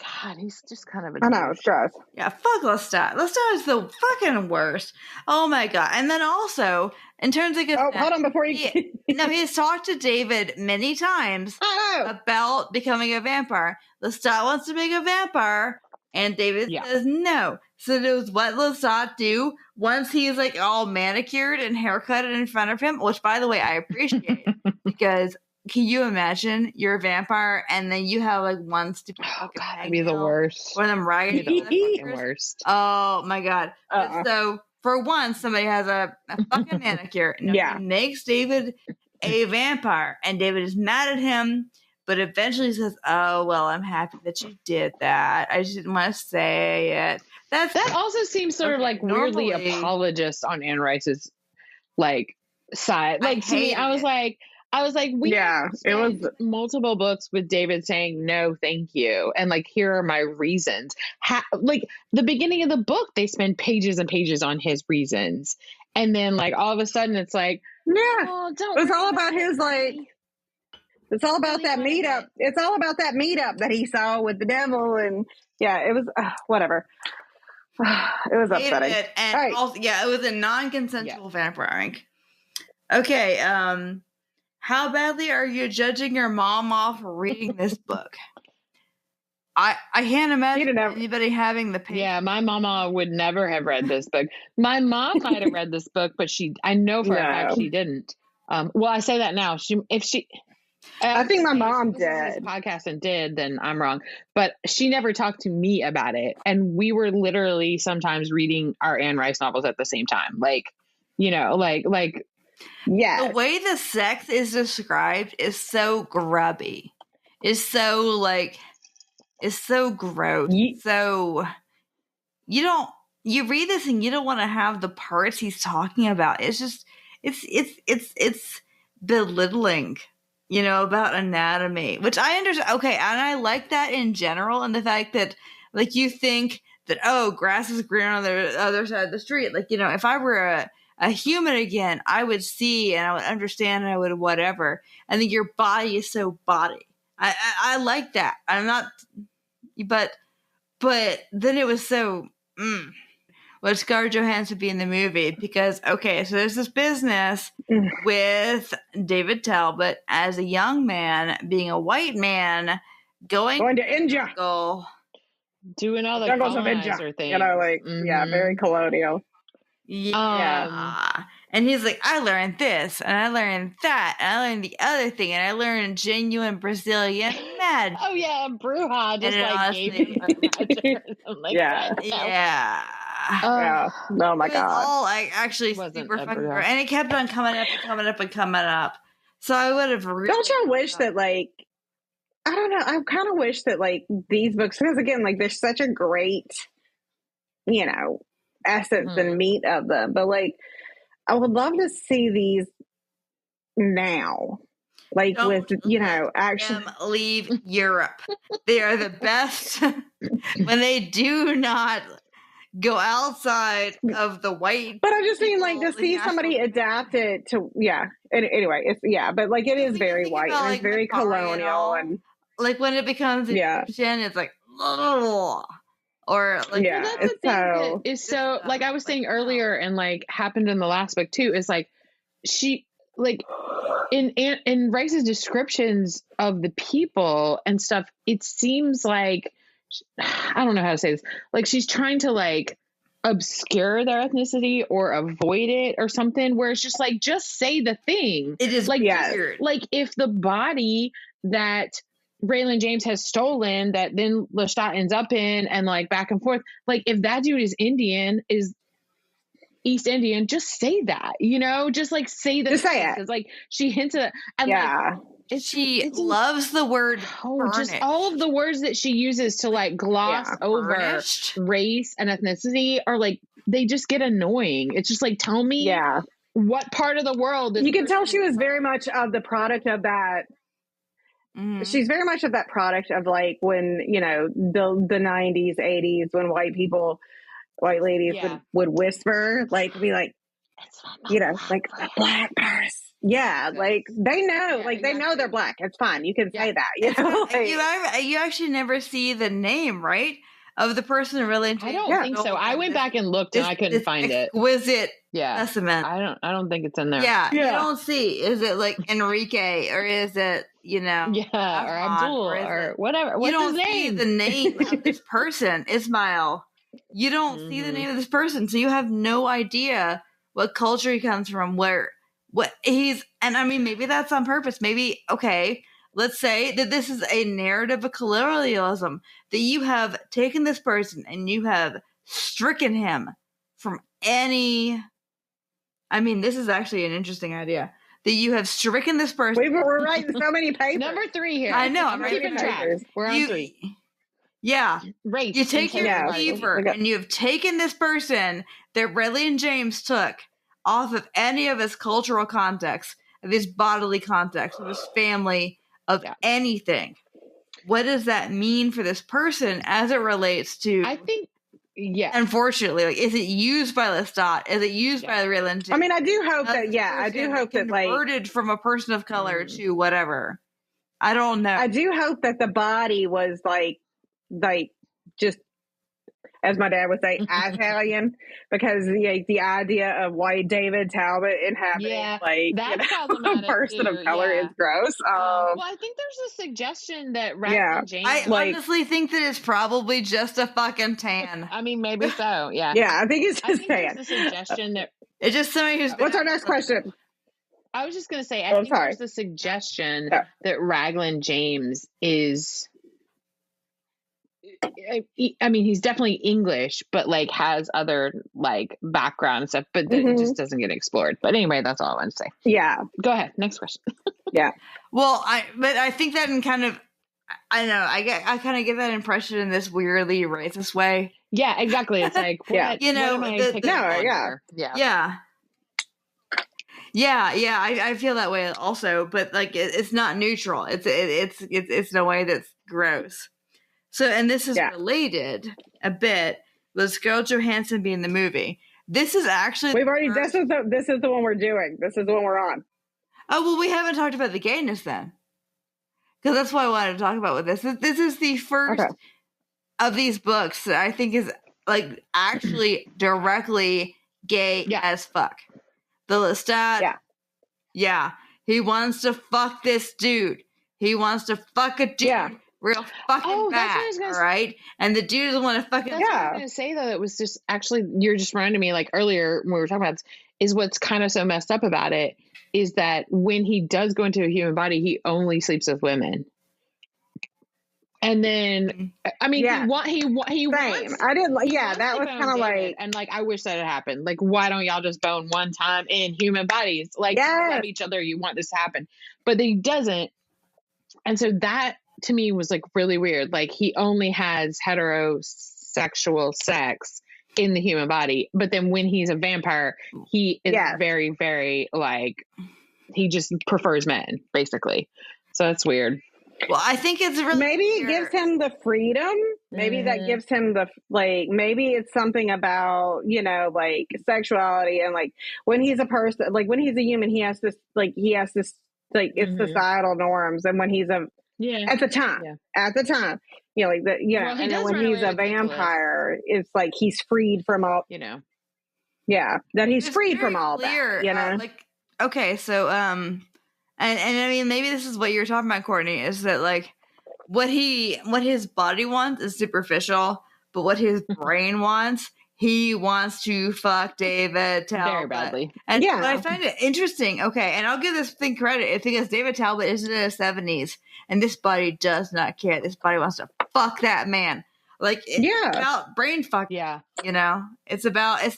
God. He's just kind of a. I know, it's gross. Yeah, fuck Lestat. Lestat is the fucking worst. Oh my God. And then also, in terms of hold on before you. he's talked to David many times about becoming a vampire. Lestat wants to be a vampire, and David says no. So does what Lestat do once he's like all manicured and haircutted in front of him? Which, by the way, I appreciate because. Can you imagine you're a vampire and then you have like one stupid fucking that'd be the worst. One of them ragged the worst. Oh my God. So for once somebody has a fucking manicure. He makes David a vampire and David is mad at him, but eventually says, oh well, I'm happy that you did that. I just didn't want to say it. That also seems sort of like weirdly apologist on Anne Rice's like side. Like to me, I was like, we spent multiple books with David saying, no, thank you. And like, here are my reasons. Like the beginning of the book, they spend pages and pages on his reasons. And then like, all of a sudden it's like, it's all about his like, it's all about that meetup. It's all about that meetup that he saw with the devil. And it was whatever. It was upsetting. And also, it was a non-consensual vampiring. Okay. How badly are you judging your mom off reading this book? I can't imagine anybody having the patience. Yeah, my mama would never have read this book. My mom might have read this book, but I know for a fact she didn't. Well, I say that now. I think my mom did. This podcast and did, then I'm wrong. But she never talked to me about it, and we were literally sometimes reading our Anne Rice novels at the same time. Like, like. Yeah. The way the sex is described is so grubby. It's so gross. So you read this and you don't want to have the parts he's talking about. It's just it's belittling, about anatomy, which I understand. Okay, and I like that in general, and the fact that like you think that grass is greener on the other side of the street. Like, if I were a human again, I would see and I would understand and I would whatever. And then your body is so body. I like that. I'm not, but then it was so, well, Scarlett Johansson be in the movie because, so there's this business with David Talbot as a young man, being a white man, going to India. Doing all the colonizer things. Very colonial. Yeah. And he's like, I learned this, and I learned that, and I learned the other thing, and I learned genuine Brazilian magic. Oh, yeah, Bruja just gave him magic or something like that. Yeah. Oh, my God. All actually super fucking great. And it kept on coming up and coming up and coming up. So I would have really... Don't you wish that, like... I don't know. I kind of wish that, like, these books... Because, again, like, there's such a great, essence and meat of them. But, like, I would love to see these now. Like, with, actually... leave Europe. They are the best when they do not go outside of the white. But I just mean, like, people, to see somebody adapt it to, anyway, it's, but, like, it is very white, and like, it's very colonial, and like, when it becomes Egyptian, it's like, ugh. Or, like, yeah, Well, that's the thing that is so, like I was saying earlier, and, like, happened in the last book, too, is, like, she, like, in Rice's descriptions of the people and stuff, it seems like, I don't know how to say this, like, she's trying to, like, obscure their ethnicity or avoid it or something, where it's just like, just say the thing. It is like, weird. Like, if the body that Raylan James has stolen, that then Lestat ends up in, and, like, back and forth, like, if that dude is Indian, is East Indian, just say that, just, like, say the just say it. Because, like, she hints at it, and like, she loves the word just all of the words that she uses to, like, gloss over burnished. race and ethnicity are, like, they just get annoying. It's just like, tell me what part of the world you can tell she was very much of the product of that. Mm-hmm. She's very much of that product of, like, when, the 90s, 80s, when white ladies would whisper, like, be like, like, a black person. Yeah, like, they know, they know they're black. It's fine. You can say that. Like, you actually never see the name, right, of the person really. I don't think so. I went back and looked, and I couldn't find it. Exquisite specimen. I don't think it's in there. Yeah, you don't see. Is it like Enrique, or is it or Abdul, or whatever? What's you don't his see name? the name of this person, Ismail. You don't see the name of this person, so you have no idea what culture he comes from, what he's, and I mean, maybe that's on purpose. Maybe, okay, let's say that this is a narrative of colonialism, that you have taken this person and you have stricken him from any, I mean, this is actually an interesting idea, that you have stricken this person. We're writing so many papers. Number 3 here. I know, I'm keeping track. We're on 3. Yeah. Race. You take your fever and you have taken this person that Raylan James took off of any of his cultural context, of his bodily context, of his family, of anything. What does that mean for this person as it relates to? I think, unfortunately, like, is it used by Lestat? Is it used by Raylan James? I mean, I do hope I do hope that, like, converted from a person of color to whatever. I don't know. I do hope that the body was like just, as my dad would say, Italian, because the idea of white David Talbot inhabiting a person of color is gross. Well, I think there's a suggestion that Raylan James. I honestly think that it's probably just a fucking tan. I mean, maybe so. Yeah. Yeah, I think it's just tan. There's a suggestion that it's just somebody who's. What's our next question? I was just going to say, I think there's a suggestion that Raylan James is. I mean, he's definitely English, but, like, has other, like, background and stuff, but it just doesn't get explored. But anyway, that's all I want to say. Yeah. Go ahead. Next question. Well, I think that in kind of, I don't know, I kind of get that impression in this weirdly racist way. Yeah, exactly. It's like, I feel that way also, but, like, it's not neutral. It's in a way that's gross. So, and this is related a bit with Scarlett Johansson being the movie. This is actually this is the one we're doing. This is the one we're on. Oh, well, we haven't talked about the gayness then, because that's what I wanted to talk about with this. This is the first of these books that I think is, like, actually directly gay as fuck. The Lestat, he wants to fuck this dude. He wants to fuck a dude. Real fucking bad, all right? And the dude doesn't want to fucking... That's what I was going to say, though. It was just... Actually, you're just reminding me, like, earlier when we were talking about this, is what's kind of so messed up about it is that when he does go into a human body, he only sleeps with women. And then, I mean, he wants... I didn't... Yeah, that was kind of like... And, like, I wish that had happened. Like, why don't y'all just bone one time in human bodies? Like, you love each other, you want this to happen. But he doesn't. And so that... to me was, like, really weird. Like, he only has heterosexual sex in the human body, but then when he's a vampire, he is very, very, like, he just prefers men, basically. So that's weird. Well, I think it's really maybe it gives him the freedom. Maybe that gives him the, like, maybe it's something about, you know, like sexuality, and like when he's a person, like when he's a human, he has this, like it's societal norms. And when he's at the time, you know, like you know, and then when he's a vampire, it's like he's freed from all, you know, that he's freed from all that, you know, like, okay. So, and I mean, maybe this is what you're talking about, Courtney, is that like what his body wants is superficial, but what his brain wants, he wants to fuck David Talbot very badly. And but I find it interesting. Okay, and I'll give this thing credit. It's because David Talbot is in his 70s, and this body does not care. This body wants to fuck that man. Like, it's about brain fuck. Yeah, you know, it's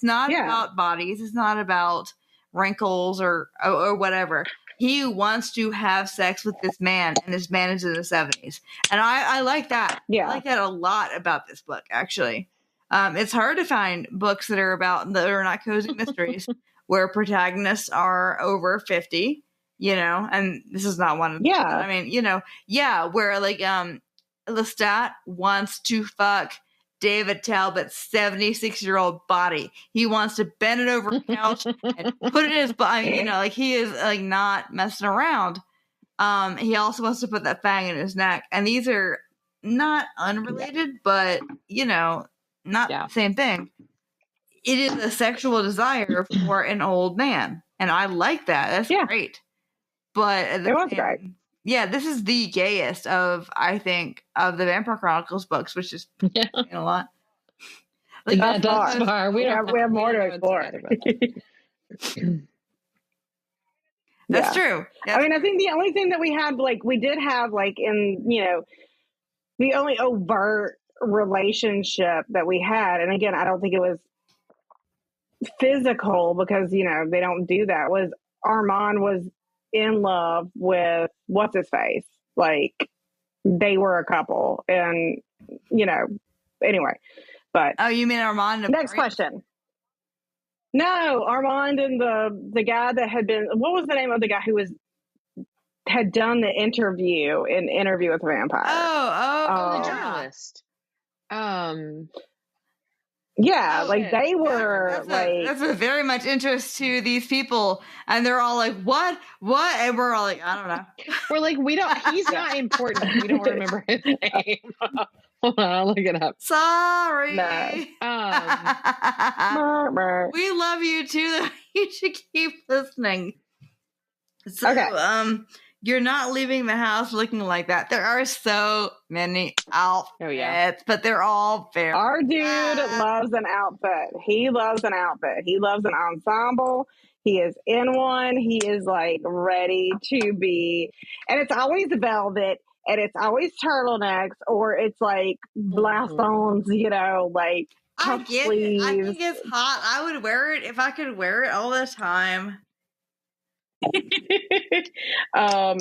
not about bodies. It's not about wrinkles or whatever. He wants to have sex with this man, and this man is in the 70s. And I like that. Yeah. I like that a lot about this book, actually. It's hard to find books that are not cozy mysteries where protagonists are over 50, you know, and this is not one of them. Yeah. I mean, you know, where like Lestat wants to fuck David Talbot's 76-year-old body. He wants to bend it over a couch and put it in his body. You know, like he is like not messing around. He also wants to put that fang in his neck. And these are not unrelated, but you know, not the same thing. It is a sexual desire for an old man. And I like that. That's great. But it was great. Yeah, this is the gayest of, I think, of the Vampire Chronicles books, which is a lot. Like, that's far. We have more to explore. That's true. I mean, I think the only thing that we had, like, we did have, like, in, you know, the only overt relationship that we had, and again, I don't think it was physical because, you know, they don't do that, was Armand was in love with what's his face. Like, they were a couple, and you know, anyway. But you mean Armand? Next question. No, Armand and the guy that had been, what was the name of the guy who had done the interview in Interview with the Vampire? The journalist. Yeah, like they were that's a very much interest to these people, and they're all like, "What? And we're all like, "I don't know." We're like, he's not important. We don't remember his name. Hold on, I'll look it up. Sorry. No. We love you too. You should keep listening. So, okay. You're not leaving the house looking like that. There are so many outfits, but they're all very Our dude loves an outfit. He loves an outfit. He loves an ensemble. He is in one. He is like ready to be, and it's always velvet, and it's always turtlenecks, or it's like blastons, you know, like I puff get sleeves. it. I think it's hot. I would wear it if I could wear it all the time. So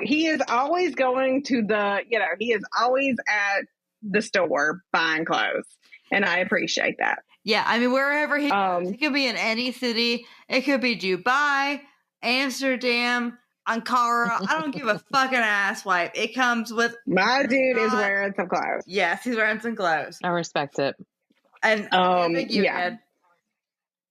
he is always going to he is always at the store buying clothes, and I appreciate that. Yeah, I mean, wherever he goes, it could be in any city. It could be Dubai, Amsterdam, Ankara. I don't give a fucking ass wipe. It comes with my dude is wearing some clothes. Yes, he's wearing some clothes. I respect it. And Ed,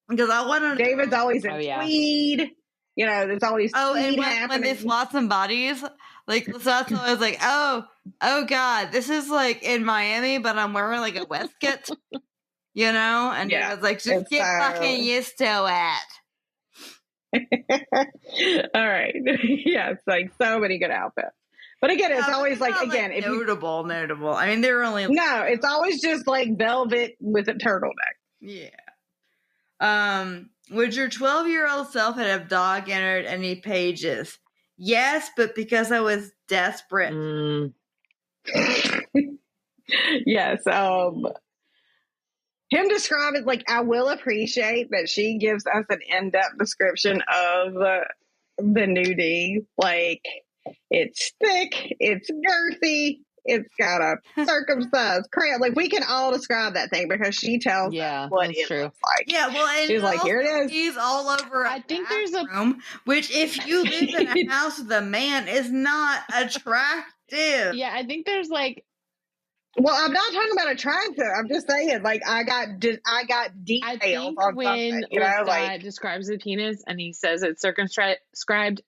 because I want to. David's always in tweed. You know, there's always and when they swat some bodies, like that's always like, oh god, this is like in Miami, but I'm wearing like a waistcoat, you know, and David's like, just get fucking used to it. All right, it's like so many good outfits, but again, it's always like if notable. I mean, they're only it's always just like velvet with a turtleneck. Yeah. Would your 12-year-old self have dog entered any pages? Yes, but because I was desperate. Yes. Him describing, like, I will appreciate that she gives us an in-depth description of the nudie. Like, it's thick, it's girthy, it's got a circumcised cramp. Like, we can all describe that thing because she tells us what it looks like. Yeah, well, and she's like, here it is. He's all over. I think there's room, which if you live in a house with a man is not attractive. dude. Yeah, I think there's like. Well, I'm not talking about a triangle. I'm just saying, like, I got details I think on when something, you know, Lestat like, describes the penis and he says it's circumscribed.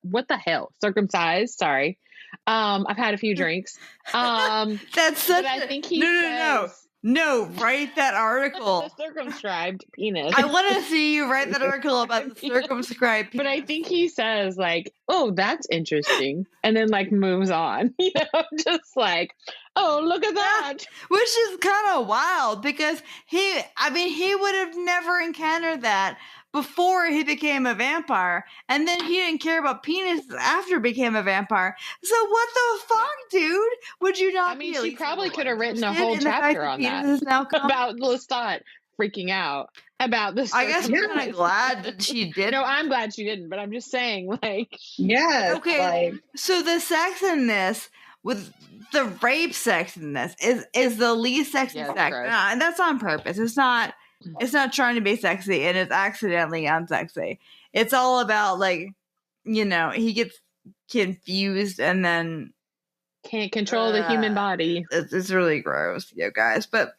What the hell? Circumcised. Sorry. I've had a few drinks. That's such but I think he no. says No, write that article. the circumscribed penis. I want to see you write that article about the circumscribed penis. But I think he says like, "Oh, that's interesting," and then like moves on. You know, just like, "Oh, look at that," which is kind of wild because he would have never encountered that before he became a vampire, and then he didn't care about penises after he became a vampire. So what the fuck, dude? Would you not? I mean, be at she least probably could have written a interested whole in the fact chapter that on that penises now come? about Lestat freaking out about this. I guess I'm kind of glad that she did. No, I'm glad she didn't, but I'm just saying, like, yes. Okay, like, so the sex in this, with the rape sex in this, is the least sexy Yeah, sex, gross. and that's on purpose. It's not trying to be sexy, and it's accidentally unsexy. It's all about, like, you know, he gets confused and then can't control the human body. It's really gross, you guys. But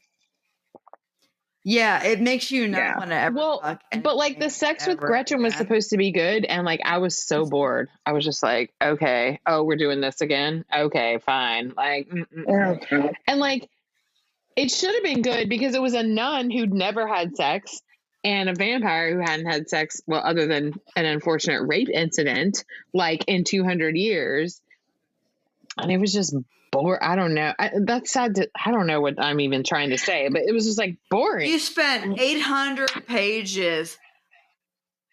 yeah, it makes you not want to ever fuck but like the sex with Gretchen was again. supposed to be good, and like I was so bored. I was just like, okay, oh, we're doing this again. Okay, fine. Like, and like it should have been good because it was a nun who'd never had sex and a vampire who hadn't had sex, well, other than an unfortunate rape incident, like in 200 years. And it was just boring. I don't know. That's sad. I don't know what I'm even trying to say, but it was just like boring. You spent 800 pages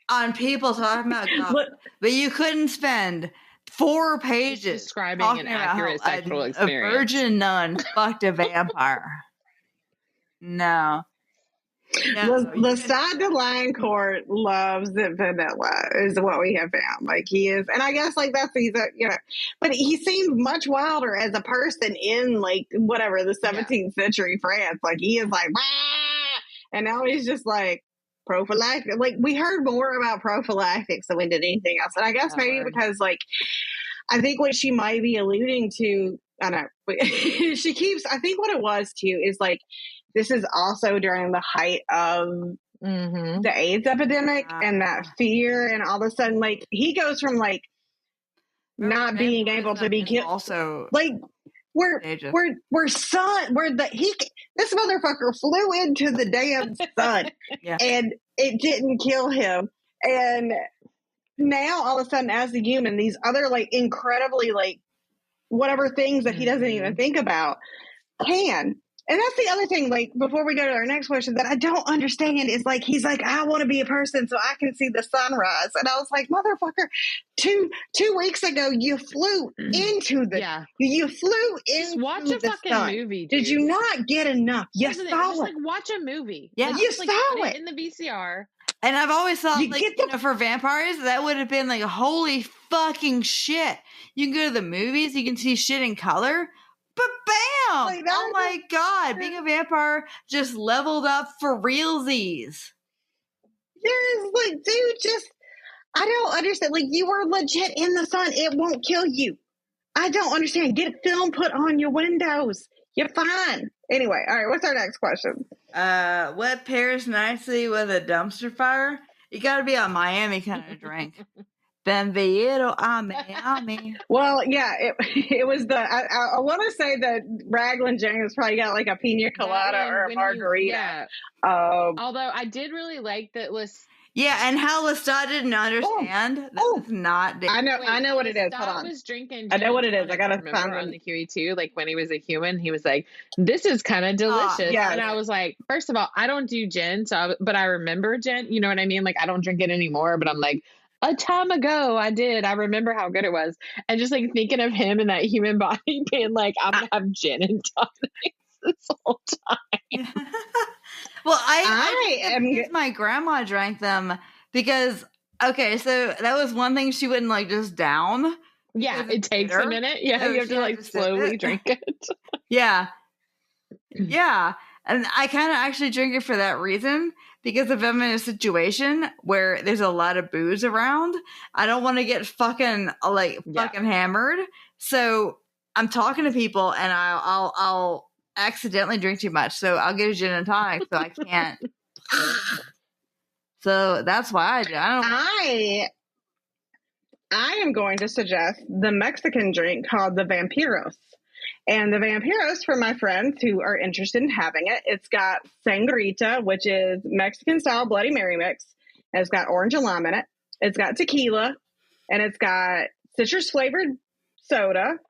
on people talking about God, but you couldn't spend 4 pages describing an accurate sexual experience. A virgin nun fucked a vampire. No. Lestat de Liancourt loves the vanilla is what we have found. Like, he is, and I guess like he's a, you know, but he seems much wilder as a person in like whatever the 17th century France. Like, he is like, bah! And now he's just like prophylactic. Like, we heard more about prophylactics than we did anything else. And I guess maybe because like I think what she might be alluding to, I don't know, she keeps. I think what it was too is like, this is also during the height of the AIDS epidemic and that fear, and all of a sudden, like, he goes from like not being able to be killed. Also, like this motherfucker flew into the damn sun, and it didn't kill him. And now all of a sudden, as a human, these other like incredibly like whatever things that he doesn't even think about can. And that's the other thing, like, before we go to our next question, that I don't understand is, like, he's like, I want to be a person so I can see the sunrise. And I was like, motherfucker, two weeks ago, you flew into the, you flew into watch a fucking sun. movie, dude. Did you not get enough? You saw just, it. like, watch a movie. Yeah. Like, You just, like, saw put it. in the VCR. And I've always thought, for vampires, that would have been like, holy fucking shit. You can go to the movies, you can see shit in color. But bam! Like, oh my god, being a vampire just leveled up for realsies. Yes, like, dude, just, I don't understand. Like, you were legit in the sun. It won't kill you. I don't understand. Get film put on your windows. You're fine. Anyway, all right, what's our next question? What pairs nicely with a dumpster fire? You gotta be a Miami kind of drink. Benvenuto a Miami. Well, yeah, it was the. I want to say that Raglan James probably got like a pina colada or a margarita. Although I did really like that list. Yeah, and how Lestat didn't understand that was not. I know what it is. Hold on. Was drinking. I know what it is. I gotta find on the Curie too. Like when he was a human, he was like, "This is kind of delicious." And I was like, first of all, I don't do gin, but I remember gin. You know what I mean? Like I don't drink it anymore, but I'm like, a time ago I did. I remember how good it was, and just like thinking of him in that human body, being like, I'm gonna have gin and tonics this whole time. Well, I my grandma drank them because, okay, so that was one thing she wouldn't like just down. Yeah, it takes a minute. Yeah, so you have to like slowly drink it. Yeah. Yeah. And I kind of actually drink it for that reason because if I'm in a situation where there's a lot of booze around, I don't want to get fucking hammered. So I'm talking to people and I'll accidentally drink too much. So I'll get a gin and tonic so I can't. So that's why I am going to suggest the Mexican drink called the Vampiros. And the Vampiros, for my friends who are interested in having it, it's got sangrita, which is Mexican-style Bloody Mary mix. And it's got orange and lime in it. It's got tequila. And it's got citrus-flavored soda.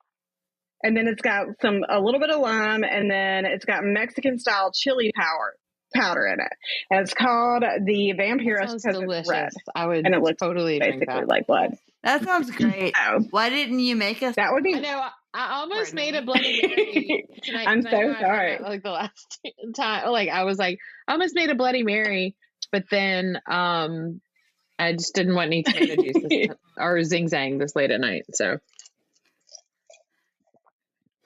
And then it's got a little bit of lime. And then it's got Mexican-style chili powder in it. And it's called the Vampiros because it's red. I would and it looks totally basically drink that. like blood. That sounds great. So, why didn't you make us? That would be. I know. I almost made a Bloody Mary tonight. I'm so sorry. Like the last time, like I was like, I almost made a Bloody Mary, but then I just didn't want any tomato juice or zing zang this late at night. So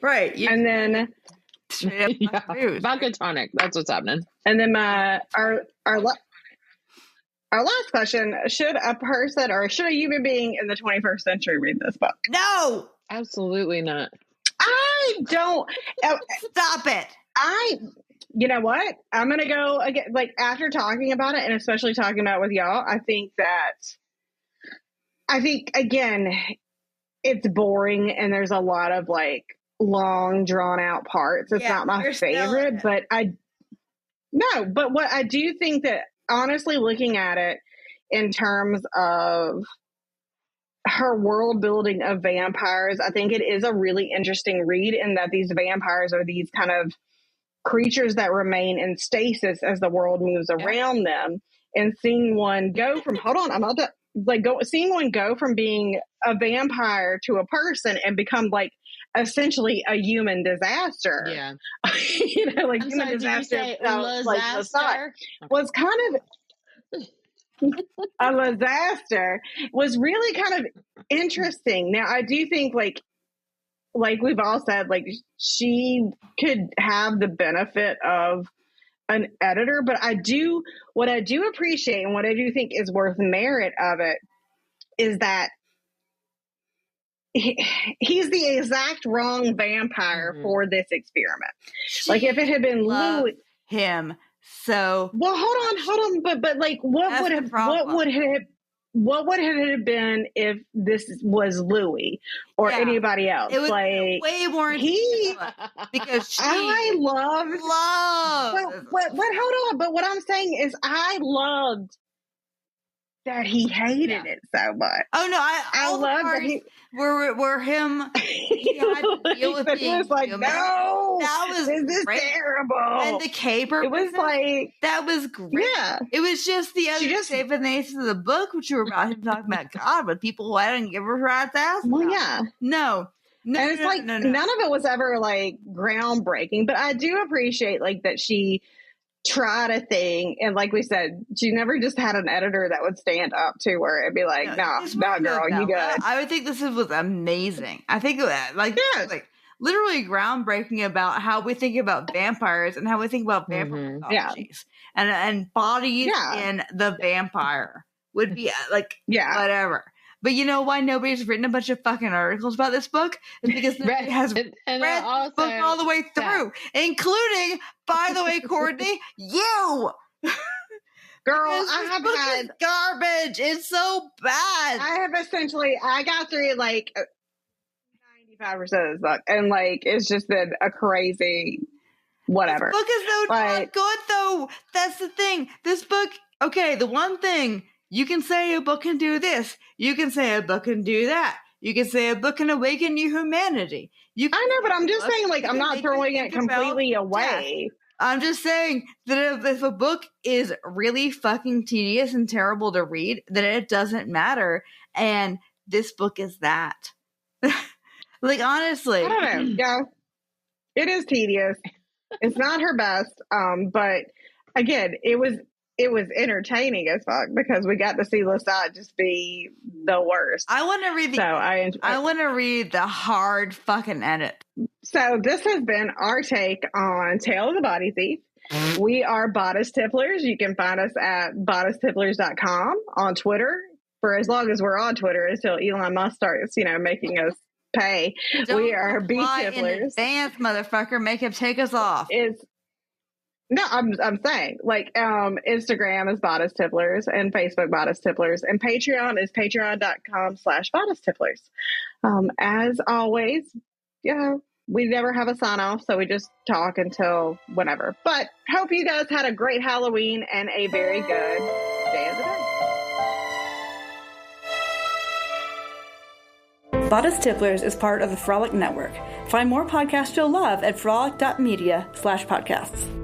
Right, and then vodka tonic. That's what's happening. And then our last question: should a person or should a human being in the 21st century read this book? No, absolutely not. I don't. Stop it. You know what? I'm going to go again. Like after talking about it, and especially talking about it with y'all, I think again, it's boring, and there's a lot of like long, drawn out parts. It's not my favorite, but but what I do think that honestly, looking at it in terms of her world building of vampires, I think it is a really interesting read in that these vampires are these kind of creatures that remain in stasis as the world moves around them, and seeing one go from seeing one go from being a vampire to a person and become like essentially a human disaster. Yeah. Like human disaster. Like Lestat was kind of a disaster, was really kind of interesting. Now, I do think like we've all said, like she could have the benefit of an editor, but what I do appreciate and what I do think is worth merit of it is that he's the exact wrong vampire for this experiment. Like if it had been Louis, him. So well, hold on, but like what would it have been if this was Louis or anybody else? It was like way more because I loved. But hold on, but what I'm saying is I loved that he hated it so much. Oh no, I love that he were him. He had to deal with he was like, human. No, this is terrible. And the caper, it was like that was great. Yeah, it was just the other saving the ace of the book, which you were about him talking about God, but people who I didn't give a rat's ass. Well, yeah, no. And it's none of it was ever like groundbreaking, but I do appreciate like that she tried a thing, and like we said, she never just had an editor that would stand up to her and be like, no, girl, you good. I would think this was amazing. I think like literally groundbreaking about how we think about vampires and how we think about vampire mythologies and bodies in the vampire would be like whatever. But you know why nobody's written a bunch of fucking articles about this book? It's because nobody has read the book all the way through, including, by the way, Courtney, you. Girl, I have had garbage. It's so bad. I got through like 95% of this book, and like it's just been a crazy whatever. This book is not good though. That's the thing. This book, okay, the one thing. You can say a book can do this. You can say a book can do that. You can say a book can awaken your humanity. I know, but I'm just saying, like, I'm not throwing it completely away. I'm just saying that if a book is really fucking tedious and terrible to read, then it doesn't matter. And this book is that. Like, honestly. I don't know. Yeah. It is tedious. It's not her best. But again, it was entertaining as fuck because we got to see Lestat just be the worst. I want to read I want to read the hard fucking edit. So this has been our take on Tale of the Body Thief. We are Bodice Tipplers. You can find us at bodicetipplers.com on Twitter for as long as we're on Twitter until Elon Musk starts, making us pay. We are B Tipplers. Advance, motherfucker. Make him take us off. No, I'm saying Instagram is Bodice Tipplers and Facebook Bodice Tipplers and Patreon is patreon.com/Bodice Tipplers. As always, we never have a sign off, so we just talk until whenever. But hope you guys had a great Halloween and a very good Day of the Dead. Bodice Tipplers is part of the Frolic Network. Find more podcasts you'll love at frolic.media/podcasts.